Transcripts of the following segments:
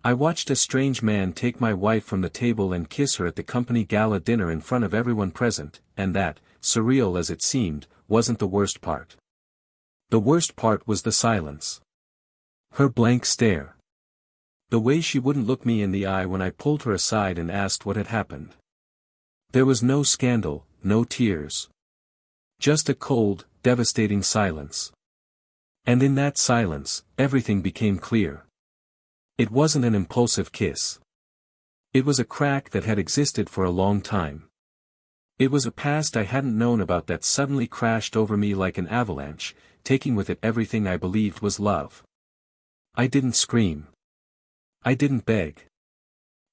I watched a strange man take my wife from the table and kiss her at the company gala dinner in front of everyone present, and that, surreal as it seemed, wasn't the worst part. The worst part was the silence. Her blank stare. The way she wouldn't look me in the eye when I pulled her aside and asked what had happened. There was no scandal, no tears. Just a cold, devastating silence. And in that silence, everything became clear. It wasn't an impulsive kiss. It was a crack that had existed for a long time. It was a past I hadn't known about that suddenly crashed over me like an avalanche, taking with it everything I believed was love. I didn't scream. I didn't beg.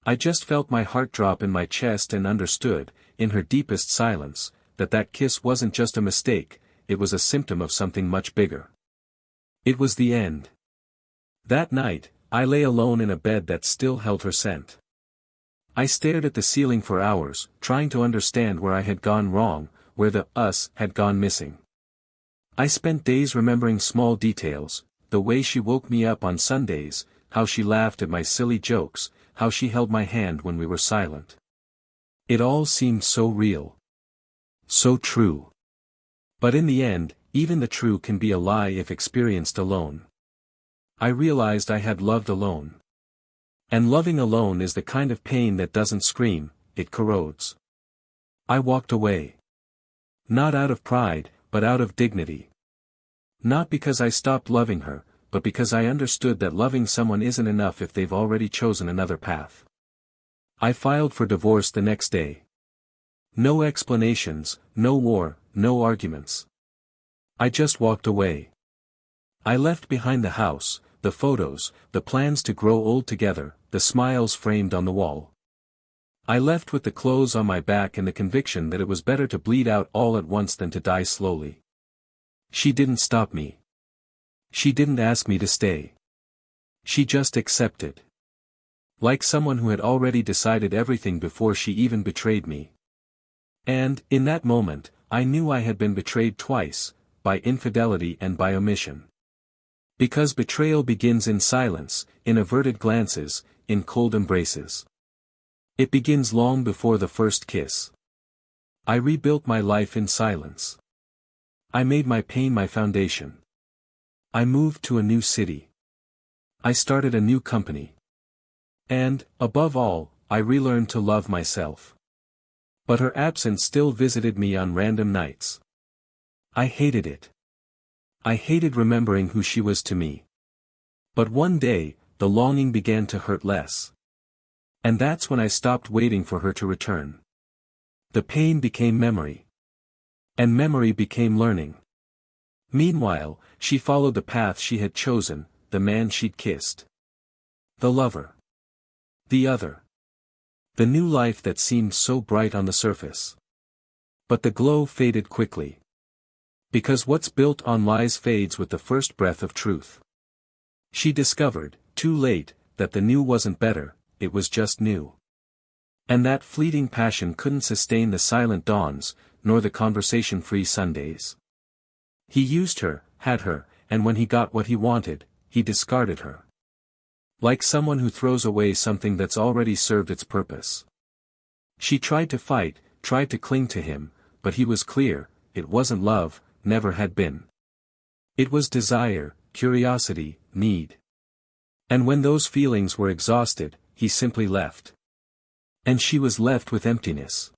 I just felt my heart drop in my chest and understood, in her deepest silence, that kiss wasn't just a mistake, it was a symptom of something much bigger. It was the end. That night, I lay alone in a bed that still held her scent. I stared at the ceiling for hours, trying to understand where I had gone wrong, where the us had gone missing. I spent days remembering small details, the way she woke me up on Sundays, how she laughed at my silly jokes, how she held my hand when we were silent. It all seemed so real. So true. But in the end, even the true can be a lie if experienced alone. I realized I had loved alone. And loving alone is the kind of pain that doesn't scream, it corrodes. I walked away. Not out of pride, but out of dignity. Not because I stopped loving her, but because I understood that loving someone isn't enough if they've already chosen another path. I filed for divorce the next day. No explanations, no war, no arguments. I just walked away. I left behind the house, the photos, the plans to grow old together, the smiles framed on the wall. I left with the clothes on my back and the conviction that it was better to bleed out all at once than to die slowly. She didn't stop me. She didn't ask me to stay. She just accepted. Like someone who had already decided everything before she even betrayed me. And, in that moment, I knew I had been betrayed twice, by infidelity and by omission. Because betrayal begins in silence, in averted glances, in cold embraces. It begins long before the first kiss. I rebuilt my life in silence. I made my pain my foundation. I moved to a new city. I started a new company. And, above all, I relearned to love myself. But her absence still visited me on random nights. I hated it. I hated remembering who she was to me. But one day, the longing began to hurt less. And that's when I stopped waiting for her to return. The pain became memory. And memory became learning. Meanwhile, she followed the path she had chosen, the man she'd kissed. The lover. The other. The new life that seemed so bright on the surface. But the glow faded quickly. Because what's built on lies fades with the first breath of truth. She discovered, too late, that the new wasn't better, it was just new. And that fleeting passion couldn't sustain the silent dawns, nor the conversation-free Sundays. He used her, had her, and when he got what he wanted, he discarded her. Like someone who throws away something that's already served its purpose. She tried to fight, tried to cling to him, but he was clear, it wasn't love, never had been. It was desire, curiosity, need. And when those feelings were exhausted, he simply left. And she was left with emptiness.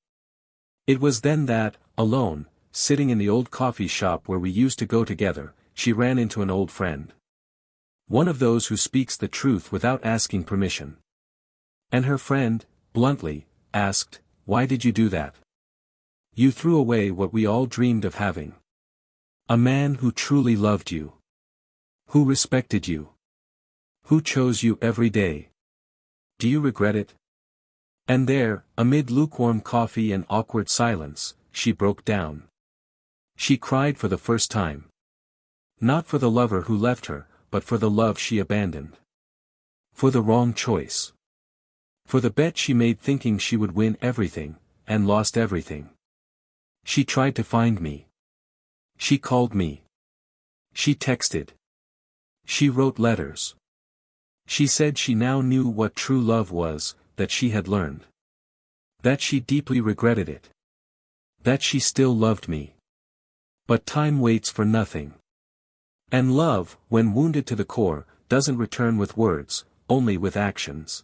It was then that, alone, sitting in the old coffee shop where we used to go together, she ran into an old friend. One of those who speaks the truth without asking permission. And her friend, bluntly, asked, "Why did you do that? You threw away what we all dreamed of having. A man who truly loved you. Who respected you. Who chose you every day. Do you regret it?" And there, amid lukewarm coffee and awkward silence, she broke down. She cried for the first time. Not for the lover who left her, but for the love she abandoned. For the wrong choice. For the bet she made thinking she would win everything, and lost everything. She tried to find me. She called me. She texted. She wrote letters. She said she now knew what true love was, that she had learned. That she deeply regretted it. That she still loved me. But time waits for nothing. And love, when wounded to the core, doesn't return with words, only with actions.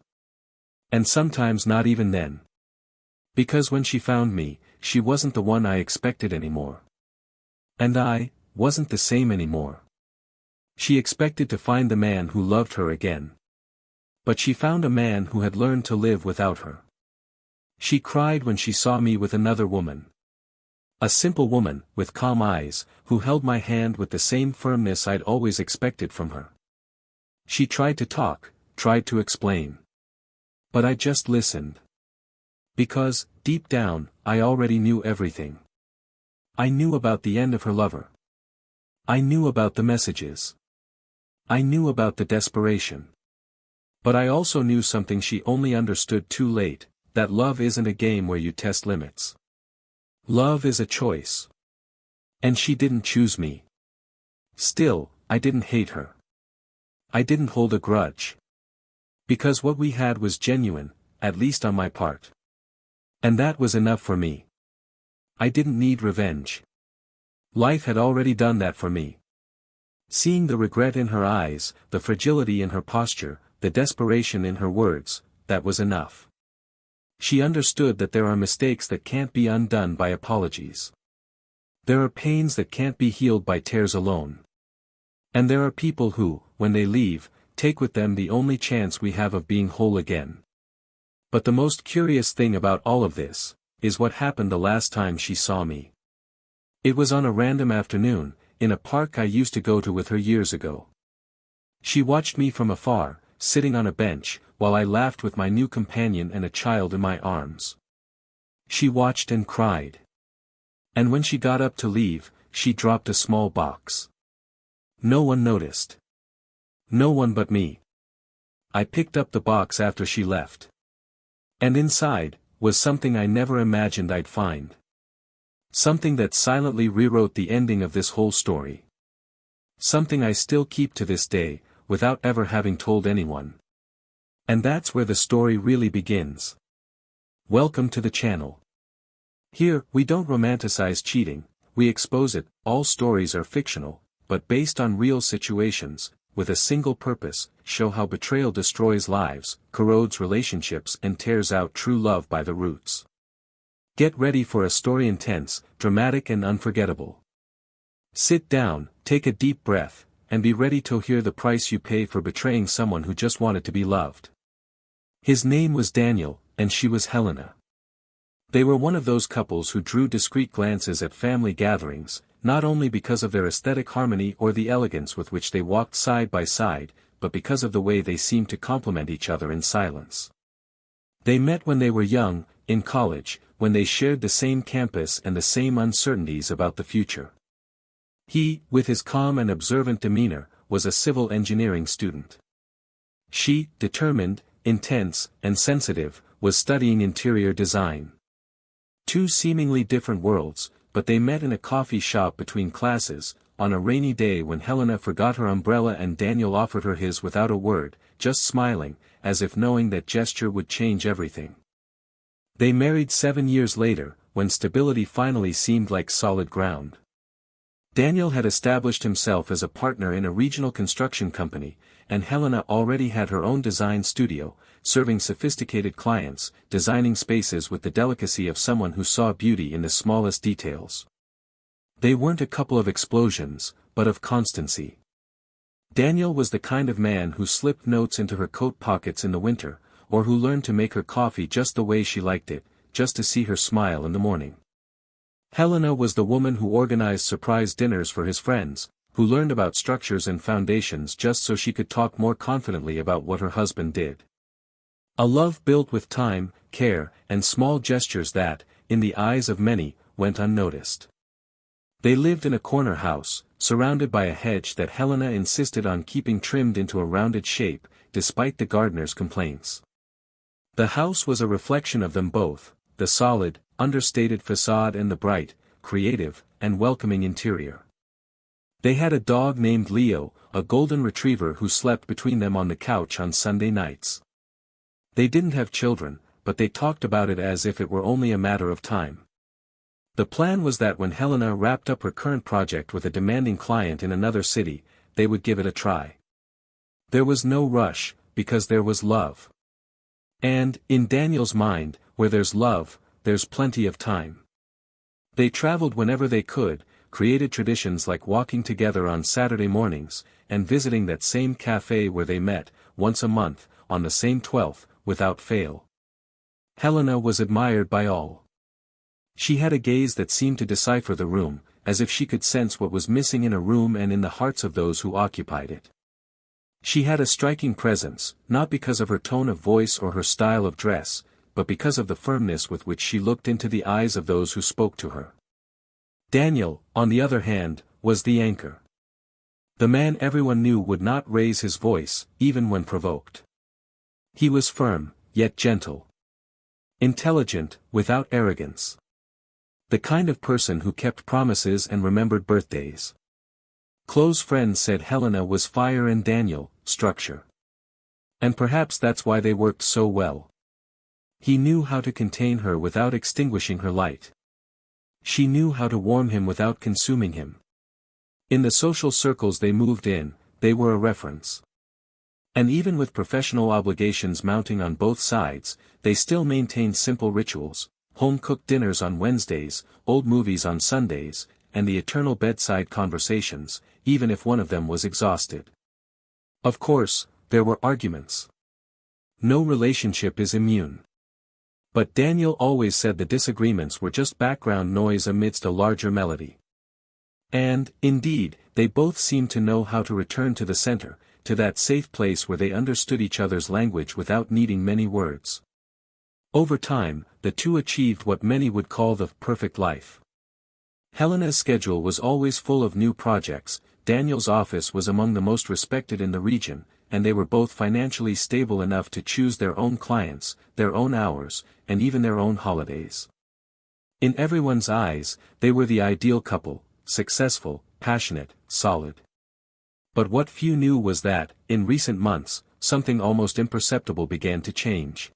And sometimes not even then. Because when she found me, she wasn't the one I expected anymore. And I wasn't the same anymore. She expected to find the man who loved her again. But she found a man who had learned to live without her. She cried when she saw me with another woman. A simple woman, with calm eyes, who held my hand with the same firmness I'd always expected from her. She tried to talk, tried to explain. But I just listened. Because, deep down, I already knew everything. I knew about the end of her lover. I knew about the messages. I knew about the desperation. But I also knew something she only understood too late, that love isn't a game where you test limits. Love is a choice. And she didn't choose me. Still, I didn't hate her. I didn't hold a grudge. Because what we had was genuine, at least on my part. And that was enough for me. I didn't need revenge. Life had already done that for me. Seeing the regret in her eyes, the fragility in her posture, the desperation in her words, that was enough. She understood that there are mistakes that can't be undone by apologies. There are pains that can't be healed by tears alone. And there are people who, when they leave, take with them the only chance we have of being whole again. But the most curious thing about all of this, is what happened the last time she saw me. It was on a random afternoon, in a park I used to go to with her years ago. She watched me from afar, sitting on a bench, while I laughed with my new companion and a child in my arms. She watched and cried. And when she got up to leave, she dropped a small box. No one noticed. No one but me. I picked up the box after she left. And inside, was something I never imagined I'd find. Something that silently rewrote the ending of this whole story. Something I still keep to this day, without ever having told anyone. And that's where the story really begins. Welcome to the channel. Here, we don't romanticize cheating, we expose it. All stories are fictional, but based on real situations, with a single purpose, show how betrayal destroys lives, corrodes relationships and tears out true love by the roots. Get ready for a story intense, dramatic and unforgettable. Sit down, take a deep breath, and be ready to hear the price you pay for betraying someone who just wanted to be loved. His name was Daniel, and she was Helena. They were one of those couples who drew discreet glances at family gatherings, not only because of their aesthetic harmony or the elegance with which they walked side by side, but because of the way they seemed to complement each other in silence. They met when they were young, in college, when they shared the same campus and the same uncertainties about the future. He, with his calm and observant demeanor, was a civil engineering student. She, determined, intense, and sensitive, was studying interior design. Two seemingly different worlds, but they met in a coffee shop between classes, on a rainy day when Helena forgot her umbrella and Daniel offered her his without a word, just smiling, as if knowing that gesture would change everything. They married 7 years later, when stability finally seemed like solid ground. Daniel had established himself as a partner in a regional construction company, and Helena already had her own design studio, serving sophisticated clients, designing spaces with the delicacy of someone who saw beauty in the smallest details. They weren't a couple of explosions, but of constancy. Daniel was the kind of man who slipped notes into her coat pockets in the winter, or who learned to make her coffee just the way she liked it, just to see her smile in the morning. Helena was the woman who organized surprise dinners for his friends, who learned about structures and foundations just so she could talk more confidently about what her husband did. A love built with time, care, and small gestures that, in the eyes of many, went unnoticed. They lived in a corner house, surrounded by a hedge that Helena insisted on keeping trimmed into a rounded shape, despite the gardener's complaints. The house was a reflection of them both, the solid, understated facade and the bright, creative, and welcoming interior. They had a dog named Leo, a golden retriever who slept between them on the couch on Sunday nights. They didn't have children, but they talked about it as if it were only a matter of time. The plan was that when Helena wrapped up her current project with a demanding client in another city, they would give it a try. There was no rush, because there was love. And, in Daniel's mind, where there's love, there's plenty of time. They traveled whenever they could, created traditions like walking together on Saturday mornings, and visiting that same cafe where they met, once a month, on the same 12th, without fail. Helena was admired by all. She had a gaze that seemed to decipher the room, as if she could sense what was missing in a room and in the hearts of those who occupied it. She had a striking presence, not because of her tone of voice or her style of dress, but because of the firmness with which she looked into the eyes of those who spoke to her. Daniel, on the other hand, was the anchor. The man everyone knew would not raise his voice, even when provoked. He was firm, yet gentle. Intelligent, without arrogance. The kind of person who kept promises and remembered birthdays. Close friends said Helena was fire and Daniel, structure. And perhaps that's why they worked so well. He knew how to contain her without extinguishing her light. She knew how to warm him without consuming him. In the social circles they moved in, they were a reference. And even with professional obligations mounting on both sides, they still maintained simple rituals, home-cooked dinners on Wednesdays, old movies on Sundays, and the eternal bedside conversations, even if one of them was exhausted. Of course, there were arguments. No relationship is immune. But Daniel always said the disagreements were just background noise amidst a larger melody. And, indeed, they both seemed to know how to return to the center, to that safe place where they understood each other's language without needing many words. Over time, the two achieved what many would call the perfect life. Helena's schedule was always full of new projects, Daniel's office was among the most respected in the region, and they were both financially stable enough to choose their own clients, their own hours, and even their own holidays. In everyone's eyes, they were the ideal couple, successful, passionate, solid. But what few knew was that, in recent months, something almost imperceptible began to change.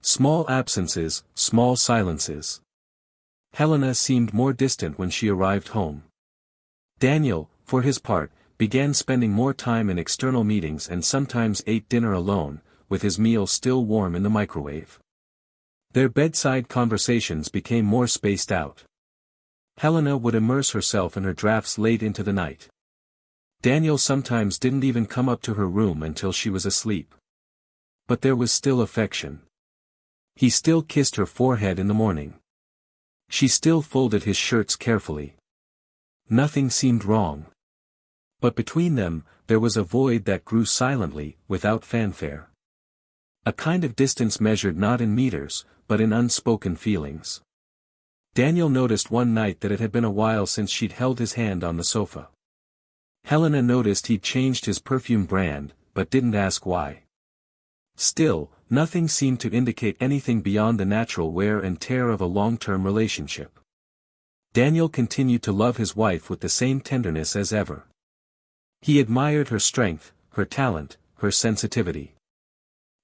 Small absences, small silences. Helena seemed more distant when she arrived home. Daniel, for his part, began spending more time in external meetings and sometimes ate dinner alone, with his meal still warm in the microwave. Their bedside conversations became more spaced out. Helena would immerse herself in her drafts late into the night. Daniel sometimes didn't even come up to her room until she was asleep. But there was still affection. He still kissed her forehead in the morning. She still folded his shirts carefully. Nothing seemed wrong. But between them, there was a void that grew silently, without fanfare. A kind of distance measured not in meters, but in unspoken feelings. Daniel noticed one night that it had been a while since she'd held his hand on the sofa. Helena noticed he'd changed his perfume brand, but didn't ask why. Still, nothing seemed to indicate anything beyond the natural wear and tear of a long-term relationship. Daniel continued to love his wife with the same tenderness as ever. He admired her strength, her talent, her sensitivity.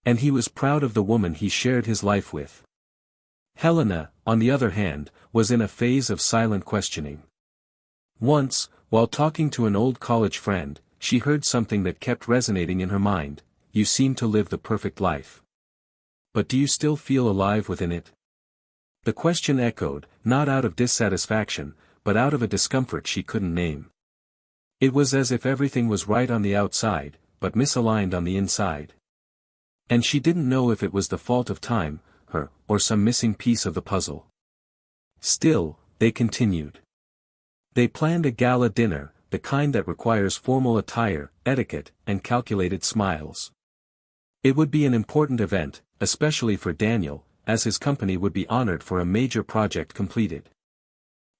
And he was proud of the woman he shared his life with. Helena, on the other hand, was in a phase of silent questioning. Once, while talking to an old college friend, she heard something that kept resonating in her mind: "You seem to live the perfect life. But do you still feel alive within it?" The question echoed, not out of dissatisfaction, but out of a discomfort she couldn't name. It was as if everything was right on the outside, but misaligned on the inside. And she didn't know if it was the fault of time, her, or some missing piece of the puzzle. Still, they continued. They planned a gala dinner, the kind that requires formal attire, etiquette, and calculated smiles. It would be an important event, especially for Daniel, as his company would be honored for a major project completed.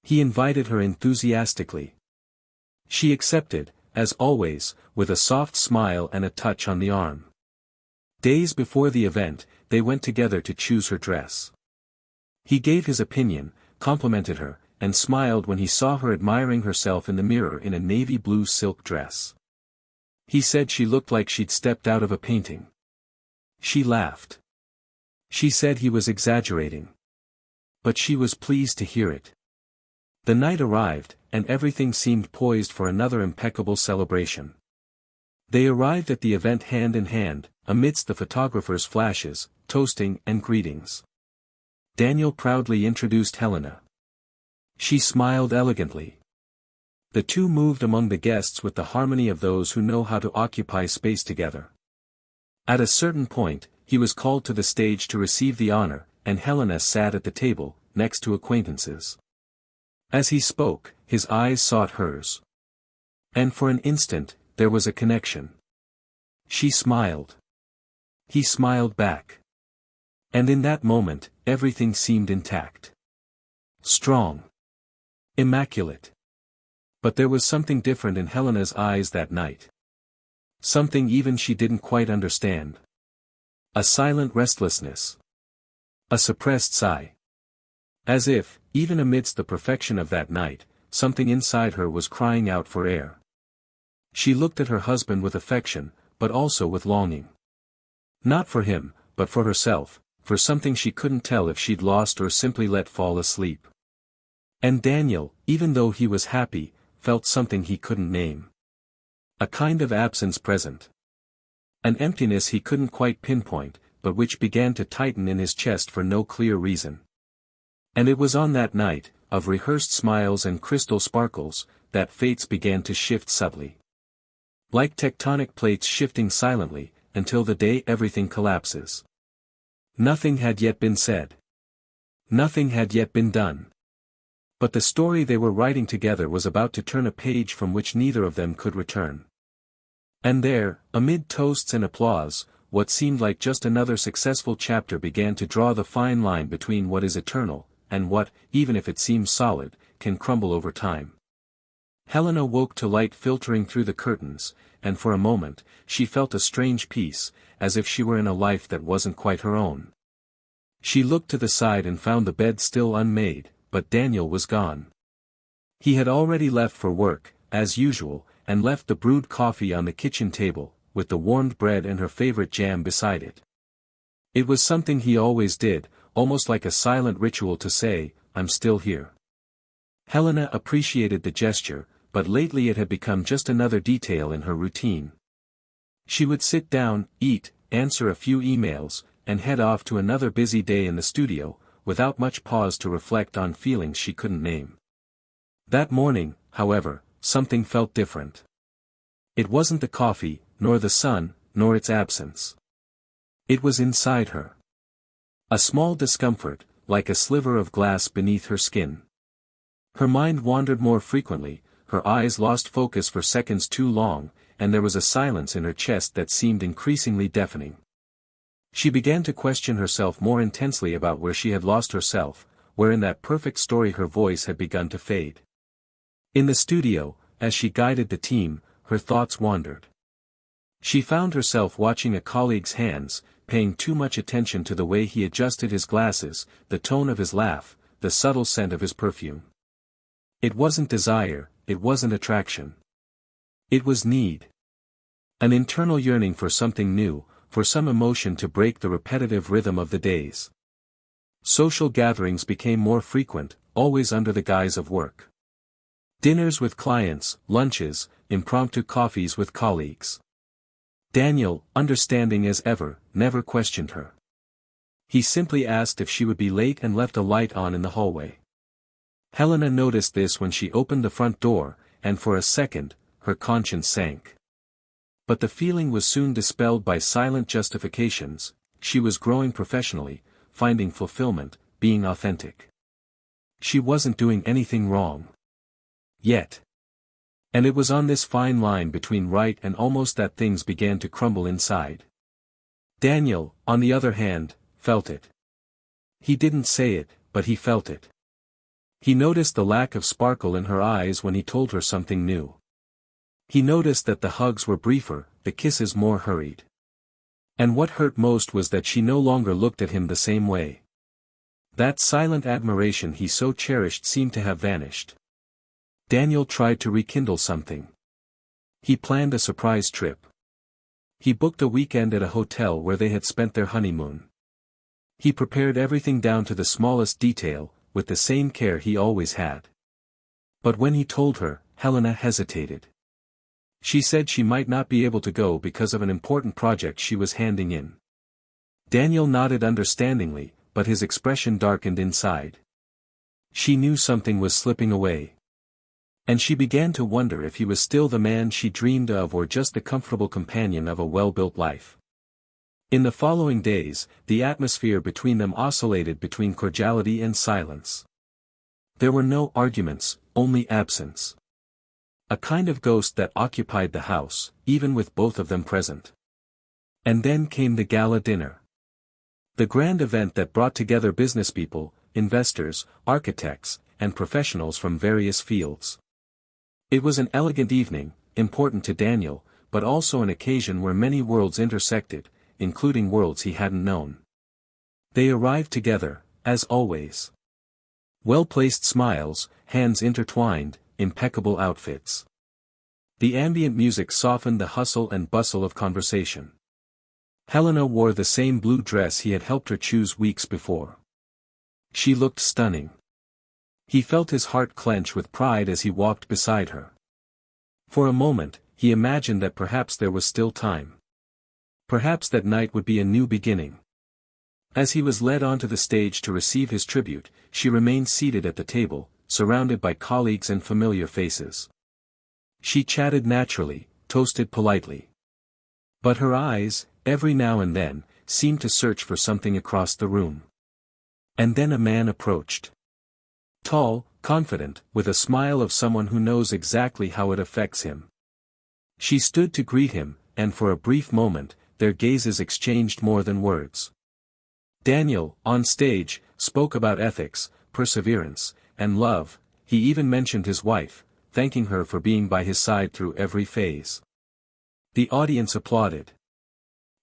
He invited her enthusiastically. She accepted, as always, with a soft smile and a touch on the arm. Days before the event, they went together to choose her dress. He gave his opinion, complimented her, and smiled when he saw her admiring herself in the mirror in a navy blue silk dress. He said she looked like she'd stepped out of a painting. She laughed. She said he was exaggerating. But she was pleased to hear it. The night arrived, and everything seemed poised for another impeccable celebration. They arrived at the event hand in hand, amidst the photographers' flashes, toasting and greetings. Daniel proudly introduced Helena. She smiled elegantly. The two moved among the guests with the harmony of those who know how to occupy space together. At a certain point, he was called to the stage to receive the honor, and Helena sat at the table, next to acquaintances. As he spoke, his eyes sought hers. And for an instant, there was a connection. She smiled. He smiled back. And in that moment, everything seemed intact. Strong. Immaculate. But there was something different in Helena's eyes that night. Something even she didn't quite understand. A silent restlessness. A suppressed sigh. As if, even amidst the perfection of that night, something inside her was crying out for air. She looked at her husband with affection, but also with longing. Not for him, but for herself, for something she couldn't tell if she'd lost or simply let fall asleep. And Daniel, even though he was happy, felt something he couldn't name. A kind of absence present. An emptiness he couldn't quite pinpoint, but which began to tighten in his chest for no clear reason. And it was on that night, of rehearsed smiles and crystal sparkles, that fates began to shift subtly. Like tectonic plates shifting silently, until the day everything collapses. Nothing had yet been said. Nothing had yet been done. But the story they were writing together was about to turn a page from which neither of them could return. And there, amid toasts and applause, what seemed like just another successful chapter began to draw the fine line between what is eternal, and what, even if it seems solid, can crumble over time. Helena woke to light filtering through the curtains, and for a moment, she felt a strange peace, as if she were in a life that wasn't quite her own. She looked to the side and found the bed still unmade, but Daniel was gone. He had already left for work, as usual, and left the brewed coffee on the kitchen table, with the warmed bread and her favorite jam beside it. It was something he always did, almost like a silent ritual to say, "I'm still here." Helena appreciated the gesture, but lately it had become just another detail in her routine. She would sit down, eat, answer a few emails, and head off to another busy day in the studio, without much pause to reflect on feelings she couldn't name. That morning, however, something felt different. It wasn't the coffee, nor the sun, nor its absence. It was inside her. A small discomfort, like a sliver of glass beneath her skin. Her mind wandered more frequently, her eyes lost focus for seconds too long, and there was a silence in her chest that seemed increasingly deafening. She began to question herself more intensely about where she had lost herself, where in that perfect story her voice had begun to fade. In the studio, as she guided the team, her thoughts wandered. She found herself watching a colleague's hands, paying too much attention to the way he adjusted his glasses, the tone of his laugh, the subtle scent of his perfume. It wasn't desire, it wasn't attraction. It was need. An internal yearning for something new, for some emotion to break the repetitive rhythm of the days. Social gatherings became more frequent, always under the guise of work. Dinners with clients, lunches, impromptu coffees with colleagues. Daniel, understanding as ever, never questioned her. He simply asked if she would be late and left a light on in the hallway. Helena noticed this when she opened the front door, and for a second, her conscience sank. But the feeling was soon dispelled by silent justifications. She was growing professionally, finding fulfillment, being authentic. She wasn't doing anything wrong. Yet. And it was on this fine line between right and almost that things began to crumble inside. Daniel, on the other hand, felt it. He didn't say it, but he felt it. He noticed the lack of sparkle in her eyes when he told her something new. He noticed that the hugs were briefer, the kisses more hurried. And what hurt most was that she no longer looked at him the same way. That silent admiration he so cherished seemed to have vanished. Daniel tried to rekindle something. He planned a surprise trip. He booked a weekend at a hotel where they had spent their honeymoon. He prepared everything down to the smallest detail, with the same care he always had. But when he told her, Helena hesitated. She said she might not be able to go because of an important project she was handing in. Daniel nodded understandingly, but his expression darkened inside. She knew something was slipping away. And she began to wonder if he was still the man she dreamed of or just the comfortable companion of a well-built life. In the following days, the atmosphere between them oscillated between cordiality and silence. There were no arguments, only absence. A kind of ghost that occupied the house, even with both of them present. And then came the gala dinner. The grand event that brought together businesspeople, investors, architects, and professionals from various fields. It was an elegant evening, important to Daniel, but also an occasion where many worlds intersected, including worlds he hadn't known. They arrived together, as always. Well-placed smiles, hands intertwined, impeccable outfits. The ambient music softened the hustle and bustle of conversation. Helena wore the same blue dress he had helped her choose weeks before. She looked stunning. He felt his heart clench with pride as he walked beside her. For a moment, he imagined that perhaps there was still time. Perhaps that night would be a new beginning. As he was led onto the stage to receive his tribute, she remained seated at the table, surrounded by colleagues and familiar faces. She chatted naturally, toasted politely. But her eyes, every now and then, seemed to search for something across the room. And then a man approached. Tall, confident, with a smile of someone who knows exactly how it affects him. She stood to greet him, and for a brief moment, their gazes exchanged more than words. Daniel, on stage, spoke about ethics, perseverance, and love. He even mentioned his wife, thanking her for being by his side through every phase. The audience applauded.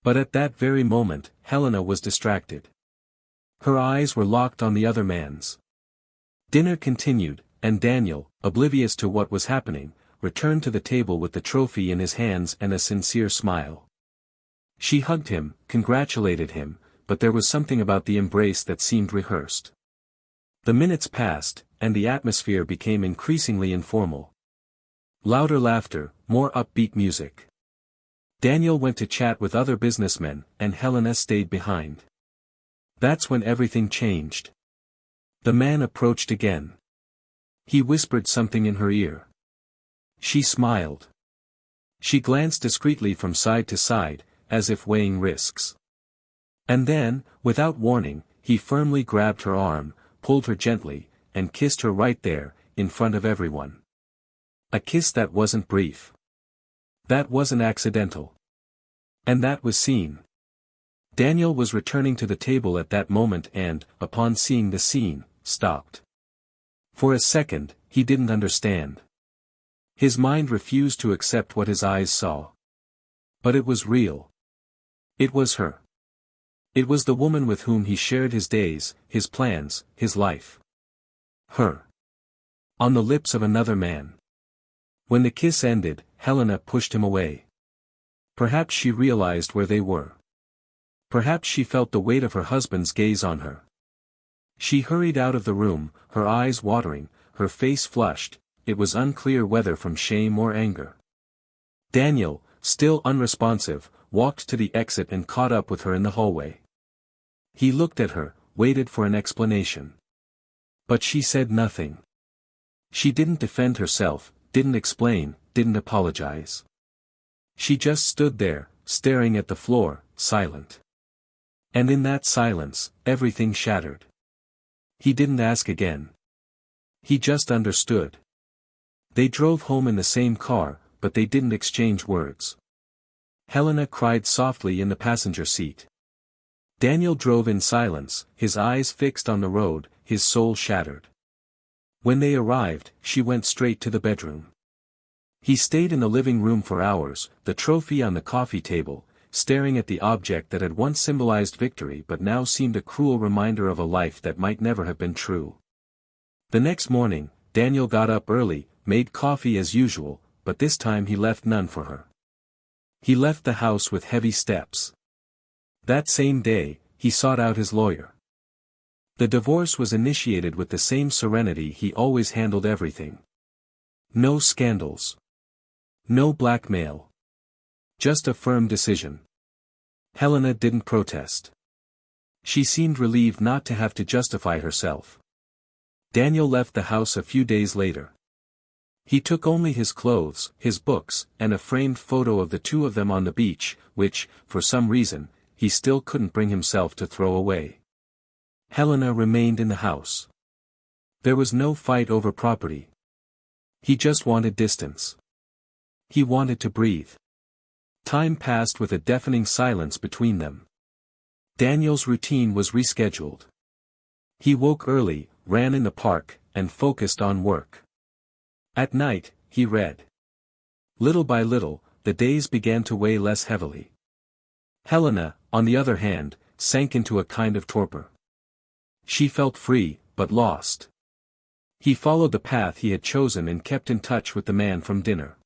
But at that very moment, Helena was distracted. Her eyes were locked on the other man's. Dinner continued, and Daniel, oblivious to what was happening, returned to the table with the trophy in his hands and a sincere smile. She hugged him, congratulated him, but there was something about the embrace that seemed rehearsed. The minutes passed, and the atmosphere became increasingly informal. Louder laughter, more upbeat music. Daniel went to chat with other businessmen, and Helena stayed behind. That's when everything changed. The man approached again. He whispered something in her ear. She smiled. She glanced discreetly from side to side, as if weighing risks. And then, without warning, he firmly grabbed her arm, pulled her gently, and kissed her right there, in front of everyone. A kiss that wasn't brief. That wasn't accidental. And that was seen. Daniel was returning to the table at that moment and, upon seeing the scene, stopped. For a second, he didn't understand. His mind refused to accept what his eyes saw. But it was real. It was her. It was the woman with whom he shared his days, his plans, his life. Her. On the lips of another man. When the kiss ended, Helena pushed him away. Perhaps she realized where they were. Perhaps she felt the weight of her husband's gaze on her. She hurried out of the room, her eyes watering, her face flushed. It was unclear whether from shame or anger. Daniel, still unresponsive, walked to the exit and caught up with her in the hallway. He looked at her, waited for an explanation. But she said nothing. She didn't defend herself, didn't explain, didn't apologize. She just stood there, staring at the floor, silent. And in that silence, everything shattered. He didn't ask again. He just understood. They drove home in the same car, but they didn't exchange words. Helena cried softly in the passenger seat. Daniel drove in silence, his eyes fixed on the road, his soul shattered. When they arrived, she went straight to the bedroom. He stayed in the living room for hours, the trophy on the coffee table, staring at the object that had once symbolized victory but now seemed a cruel reminder of a life that might never have been true. The next morning, Daniel got up early, made coffee as usual, but this time he left none for her. He left the house with heavy steps. That same day, he sought out his lawyer. The divorce was initiated with the same serenity he always handled everything. No scandals. No blackmail. Just a firm decision. Helena didn't protest. She seemed relieved not to have to justify herself. Daniel left the house a few days later. He took only his clothes, his books, and a framed photo of the two of them on the beach, which, for some reason, he still couldn't bring himself to throw away. Helena remained in the house. There was no fight over property. He just wanted distance. He wanted to breathe. Time passed with a deafening silence between them. Daniel's routine was rescheduled. He woke early, ran in the park, and focused on work. At night, he read. Little by little, the days began to weigh less heavily. Helena, on the other hand, sank into a kind of torpor. She felt free, but lost. He followed the path he had chosen and kept in touch with the man from dinner.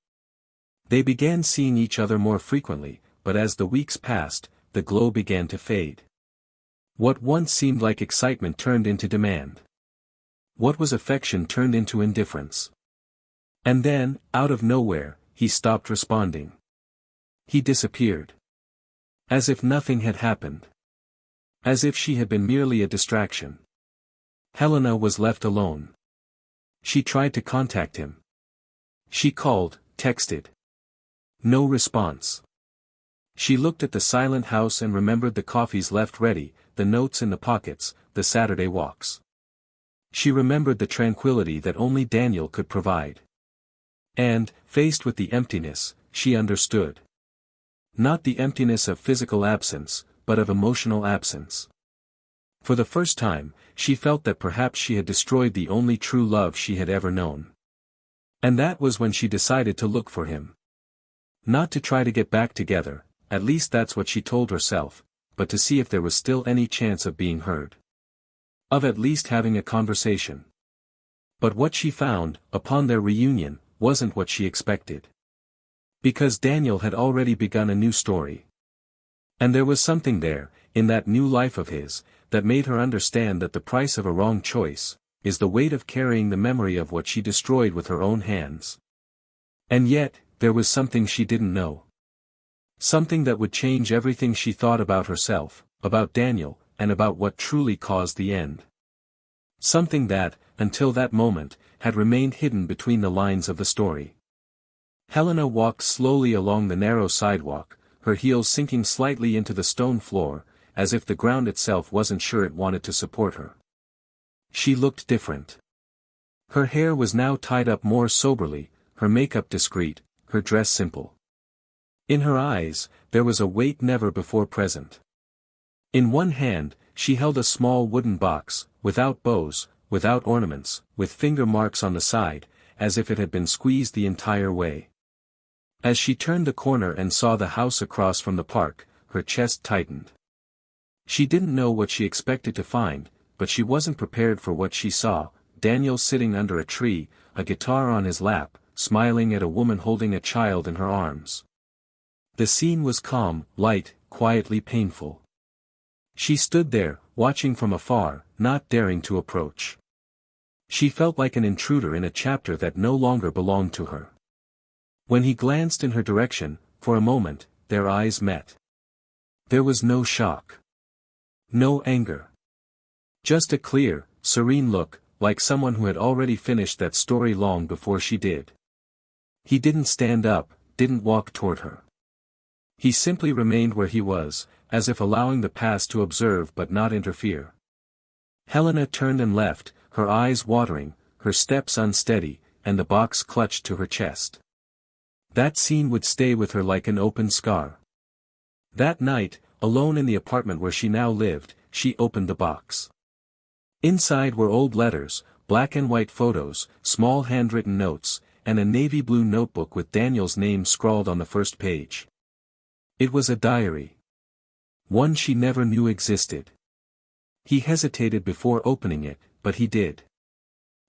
They began seeing each other more frequently, but as the weeks passed, the glow began to fade. What once seemed like excitement turned into demand. What was affection turned into indifference. And then, out of nowhere, he stopped responding. He disappeared. As if nothing had happened. As if she had been merely a distraction. Helena was left alone. She tried to contact him. She called, texted. No response. She looked at the silent house and remembered the coffees left ready, the notes in the pockets, the Saturday walks. She remembered the tranquility that only Daniel could provide. And, faced with the emptiness, she understood. Not the emptiness of physical absence, but of emotional absence. For the first time, she felt that perhaps she had destroyed the only true love she had ever known. And that was when she decided to look for him. Not to try to get back together, at least that's what she told herself, but to see if there was still any chance of being heard. Of at least having a conversation. But what she found, upon their reunion, wasn't what she expected. Because Daniel had already begun a new story. And there was something there, in that new life of his, that made her understand that the price of a wrong choice is the weight of carrying the memory of what she destroyed with her own hands. And yet, there was something she didn't know. Something that would change everything she thought about herself, about Daniel, and about what truly caused the end. Something that, until that moment, had remained hidden between the lines of the story. Helena walked slowly along the narrow sidewalk, her heels sinking slightly into the stone floor, as if the ground itself wasn't sure it wanted to support her. She looked different. Her hair was now tied up more soberly, her makeup discreet, her dress simple. In her eyes, there was a weight never before present. In one hand, she held a small wooden box, without bows, without ornaments, with finger marks on the side, as if it had been squeezed the entire way. As she turned the corner and saw the house across from the park, her chest tightened. She didn't know what she expected to find, but she wasn't prepared for what she saw: Daniel sitting under a tree, a guitar on his lap, smiling at a woman holding a child in her arms. The scene was calm, light, quietly painful. She stood there, watching from afar, not daring to approach. She felt like an intruder in a chapter that no longer belonged to her. When he glanced in her direction, for a moment, their eyes met. There was no shock. No anger. Just a clear, serene look, like someone who had already finished that story long before she did. He didn't stand up, didn't walk toward her. He simply remained where he was, as if allowing the past to observe but not interfere. Helena turned and left, her eyes watering, her steps unsteady, and the box clutched to her chest. That scene would stay with her like an open scar. That night, alone in the apartment where she now lived, she opened the box. Inside were old letters, black and white photos, small handwritten notes, and a navy blue notebook with Daniel's name scrawled on the first page. It was a diary. One she never knew existed. He hesitated before opening it, but he did.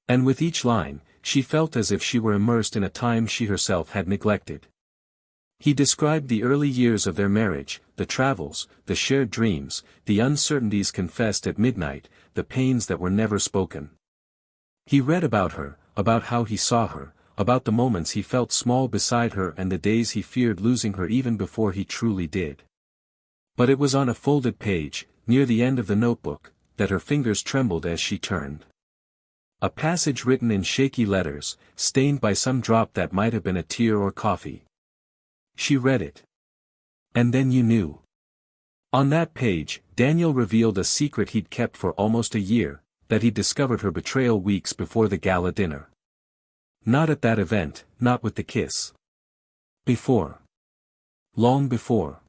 And with each line, she felt as if she were immersed in a time she herself had neglected. He described the early years of their marriage, the travels, the shared dreams, the uncertainties confessed at midnight, the pains that were never spoken. He read about her, about how he saw her, about the moments he felt small beside her and the days he feared losing her even before he truly did. But it was on a folded page, near the end of the notebook, that her fingers trembled as she turned. A passage written in shaky letters, stained by some drop that might have been a tear or coffee. She read it. And then you knew. On that page, Daniel revealed a secret he'd kept for almost a year, that he'd discovered her betrayal weeks before the gala dinner. Not at that event, not with the kiss. Before. Long before.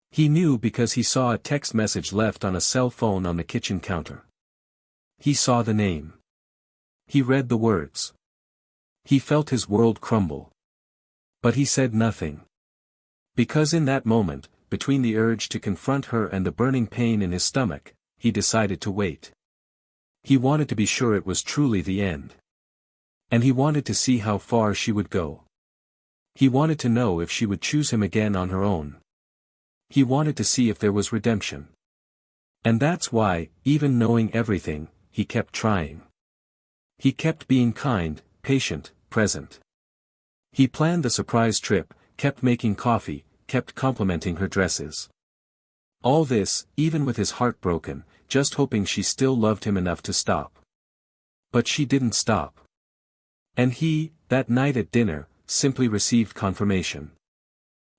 He knew because he saw a text message left on a cell phone on the kitchen counter. He saw the name. He read the words. He felt his world crumble. But he said nothing. Because in that moment, between the urge to confront her and the burning pain in his stomach, he decided to wait. He wanted to be sure it was truly the end. And he wanted to see how far she would go. He wanted to know if she would choose him again on her own. He wanted to see if there was redemption. And that's why, even knowing everything, he kept trying. He kept being kind, patient, present. He planned the surprise trip, kept making coffee, kept complimenting her dresses. All this, even with his heart broken, just hoping she still loved him enough to stop. But she didn't stop. And he, that night at dinner, simply received confirmation.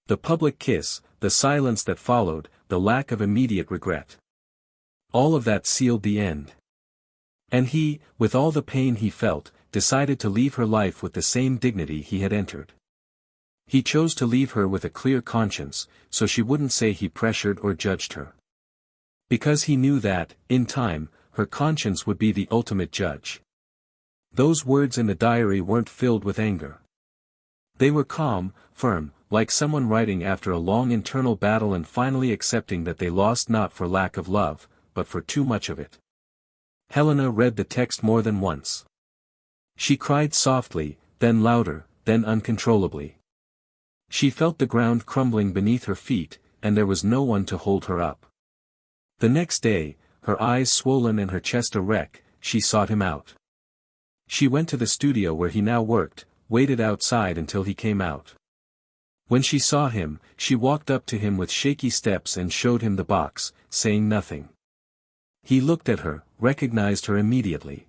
The public kiss, the silence that followed, the lack of immediate regret. All of that sealed the end. And he, with all the pain he felt, decided to leave her life with the same dignity he had entered. He chose to leave her with a clear conscience, so she wouldn't say he pressured or judged her. Because he knew that, in time, her conscience would be the ultimate judge. Those words in the diary weren't filled with anger. They were calm, firm, like someone writing after a long internal battle and finally accepting that they lost not for lack of love, but for too much of it. Helena read the text more than once. She cried softly, then louder, then uncontrollably. She felt the ground crumbling beneath her feet, and there was no one to hold her up. The next day, her eyes swollen and her chest a wreck, she sought him out. She went to the studio where he now worked, waited outside until he came out. When she saw him, she walked up to him with shaky steps and showed him the box, saying nothing. He looked at her, recognized her immediately.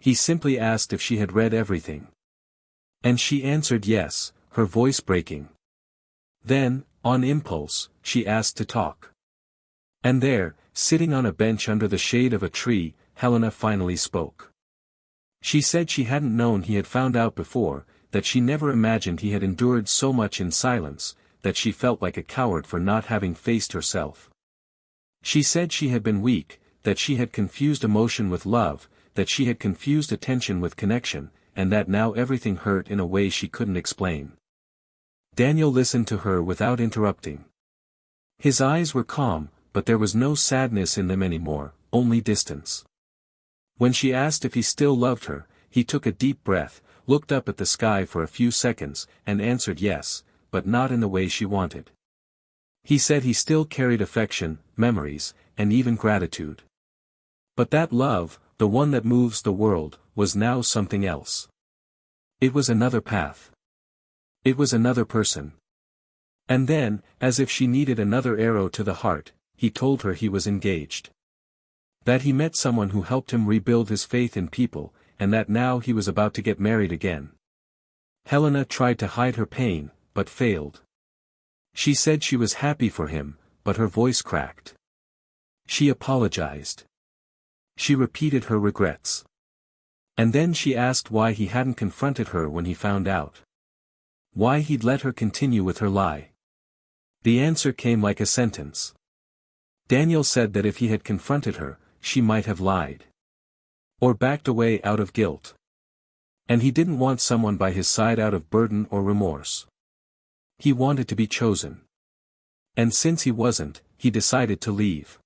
He simply asked if she had read everything. And she answered yes, her voice breaking. Then, on impulse, she asked to talk. And there, sitting on a bench under the shade of a tree, Helena finally spoke. She said she hadn't known he had found out before, that she never imagined he had endured so much in silence, that she felt like a coward for not having faced herself. She said she had been weak, that she had confused emotion with love, that she had confused attention with connection, and that now everything hurt in a way she couldn't explain. Daniel listened to her without interrupting. His eyes were calm, but there was no sadness in them anymore, only distance. When she asked if he still loved her, he took a deep breath, looked up at the sky for a few seconds, and answered yes, but not in the way she wanted. He said he still carried affection, memories, and even gratitude. But that love, the one that moves the world, was now something else. It was another path. It was another person. And then, as if she needed another arrow to the heart, he told her he was engaged. That he met someone who helped him rebuild his faith in people, and that now he was about to get married again. Helena tried to hide her pain, but failed. She said she was happy for him, but her voice cracked. She apologized. She repeated her regrets. And then she asked why he hadn't confronted her when he found out. Why he'd let her continue with her lie. The answer came like a sentence. Daniel said that if he had confronted her, she might have lied. Or backed away out of guilt. And he didn't want someone by his side out of burden or remorse. He wanted to be chosen. And since he wasn't, he decided to leave.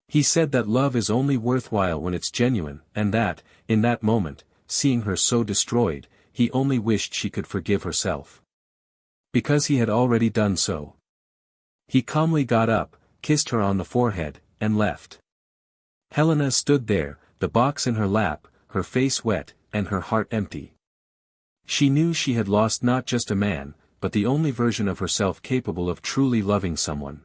He said that love is only worthwhile when it's genuine, and that, in that moment, seeing her so destroyed, he only wished she could forgive herself. Because he had already done so. He calmly got up, kissed her on the forehead, and left. Helena stood there, the box in her lap, her face wet, and her heart empty. She knew she had lost not just a man, but the only version of herself capable of truly loving someone.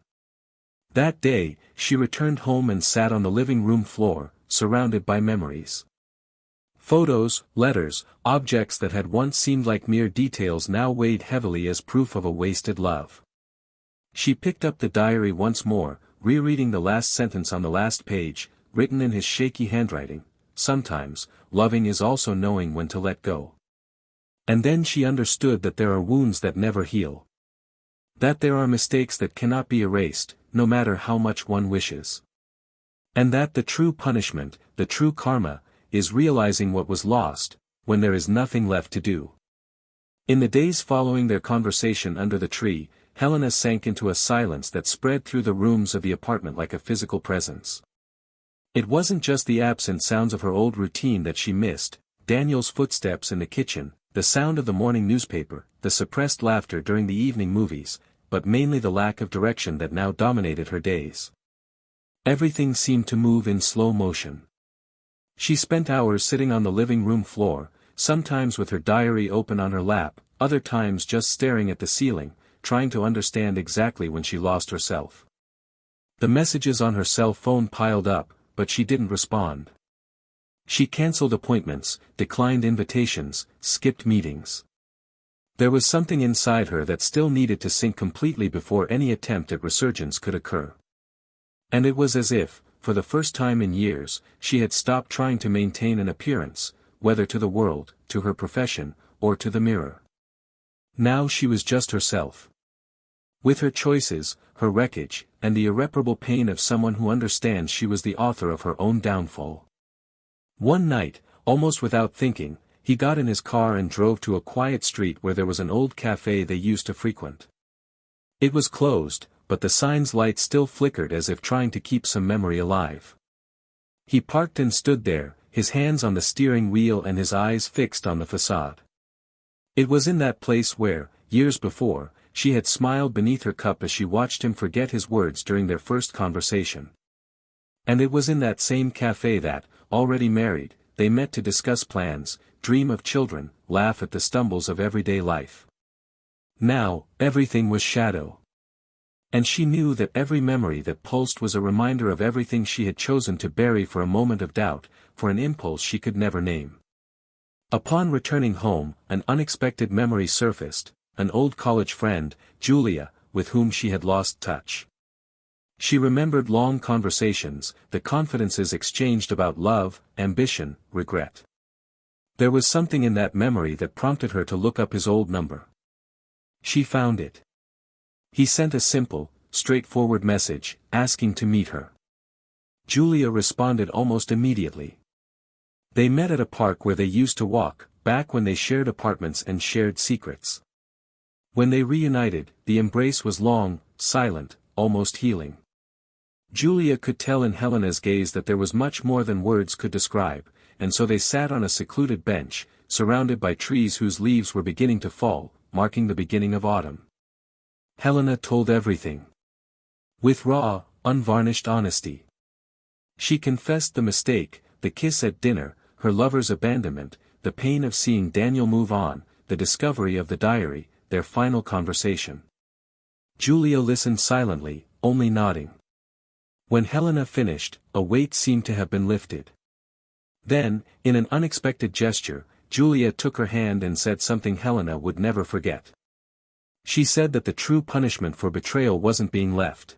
That day, she returned home and sat on the living room floor, surrounded by memories. Photos, letters, objects that had once seemed like mere details now weighed heavily as proof of a wasted love. She picked up the diary once more, rereading the last sentence on the last page, written in his shaky handwriting. Sometimes, loving is also knowing when to let go. And then she understood that there are wounds that never heal. That there are mistakes that cannot be erased, no matter how much one wishes. And that the true punishment, the true karma, is realizing what was lost, when there is nothing left to do. In the days following their conversation under the tree, Helena sank into a silence that spread through the rooms of the apartment like a physical presence. It wasn't just the absent sounds of her old routine that she missed, Daniel's footsteps in the kitchen, the sound of the morning newspaper, the suppressed laughter during the evening movies, but mainly the lack of direction that now dominated her days. Everything seemed to move in slow motion. She spent hours sitting on the living room floor, sometimes with her diary open on her lap, other times just staring at the ceiling, trying to understand exactly when she lost herself. The messages on her cell phone piled up, but she didn't respond. She cancelled appointments, declined invitations, skipped meetings. There was something inside her that still needed to sink completely before any attempt at resurgence could occur. And it was as if, for the first time in years, she had stopped trying to maintain an appearance, whether to the world, to her profession, or to the mirror. Now she was just herself. With her choices, her wreckage, and the irreparable pain of someone who understands she was the author of her own downfall. One night, almost without thinking, he got in his car and drove to a quiet street where there was an old cafe they used to frequent. It was closed, but the sign's light still flickered as if trying to keep some memory alive. He parked and stood there, his hands on the steering wheel and his eyes fixed on the facade. It was in that place where, years before, she had smiled beneath her cup as she watched him forget his words during their first conversation. And it was in that same cafe that, already married, they met to discuss plans, dream of children, laugh at the stumbles of everyday life. Now, everything was shadow. And she knew that every memory that pulsed was a reminder of everything she had chosen to bury for a moment of doubt, for an impulse she could never name. Upon returning home, an unexpected memory surfaced, an old college friend, Julia, with whom she had lost touch. She remembered long conversations, the confidences exchanged about love, ambition, regret. There was something in that memory that prompted her to look up his old number. She found it. He sent a simple, straightforward message, asking to meet her. Julia responded almost immediately. They met at a park where they used to walk, back when they shared apartments and shared secrets. When they reunited, the embrace was long, silent, almost healing. Julia could tell in Helena's gaze that there was much more than words could describe, and so they sat on a secluded bench, surrounded by trees whose leaves were beginning to fall, marking the beginning of autumn. Helena told everything. With raw, unvarnished honesty. She confessed the mistake, the kiss at dinner, her lover's abandonment, the pain of seeing Daniel move on, the discovery of the diary, their final conversation. Julia listened silently, only nodding. When Helena finished, a weight seemed to have been lifted. Then, in an unexpected gesture, Julia took her hand and said something Helena would never forget. She said that the true punishment for betrayal wasn't being left.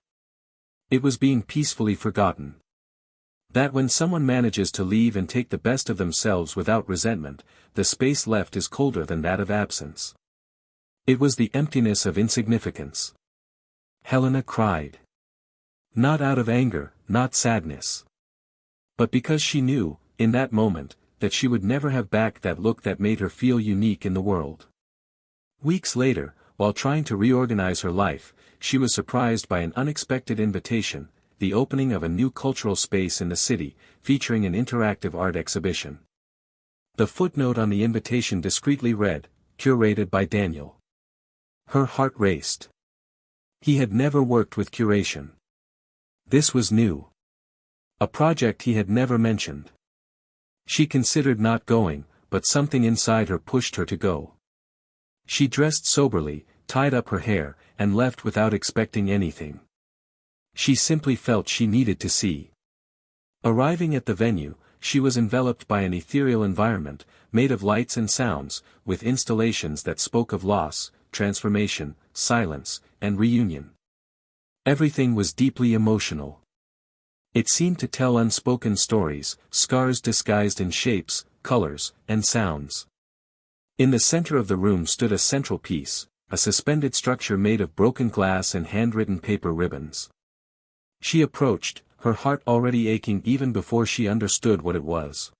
It was being peacefully forgotten. That when someone manages to leave and take the best of themselves without resentment, the space left is colder than that of absence. It was the emptiness of insignificance. Helena cried. Not out of anger, not sadness. But because she knew, in that moment, that she would never have back that look that made her feel unique in the world. Weeks later, while trying to reorganize her life, she was surprised by an unexpected invitation, the opening of a new cultural space in the city, featuring an interactive art exhibition. The footnote on the invitation discreetly read, "Curated by Daniel." Her heart raced. He had never worked with curation. This was new. A project he had never mentioned. She considered not going, but something inside her pushed her to go. She dressed soberly, tied up her hair, and left without expecting anything. She simply felt she needed to see. Arriving at the venue, she was enveloped by an ethereal environment, made of lights and sounds, with installations that spoke of loss, transformation, silence, and reunion. Everything was deeply emotional. It seemed to tell unspoken stories, scars disguised in shapes, colors, and sounds. In the center of the room stood a central piece, a suspended structure made of broken glass and handwritten paper ribbons. She approached, her heart already aching even before she understood what it was.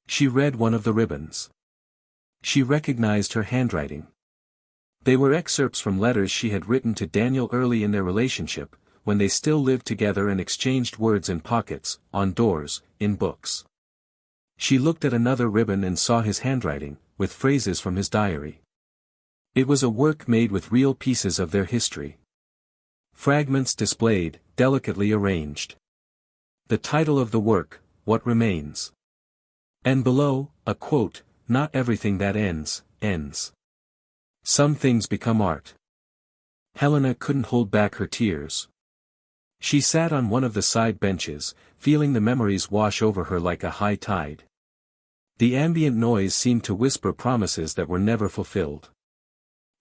She read one of the ribbons. She recognized her handwriting. They were excerpts from letters she had written to Daniel early in their relationship, when they still lived together and exchanged words in pockets, on doors, in books. She looked at another ribbon and saw his handwriting, with phrases from his diary. It was a work made with real pieces of their history. Fragments displayed, delicately arranged. The title of the work, "What Remains?" And below, a quote, "Not everything that ends, ends. Some things become art." Helena couldn't hold back her tears. She sat on one of the side benches, feeling the memories wash over her like a high tide. The ambient noise seemed to whisper promises that were never fulfilled.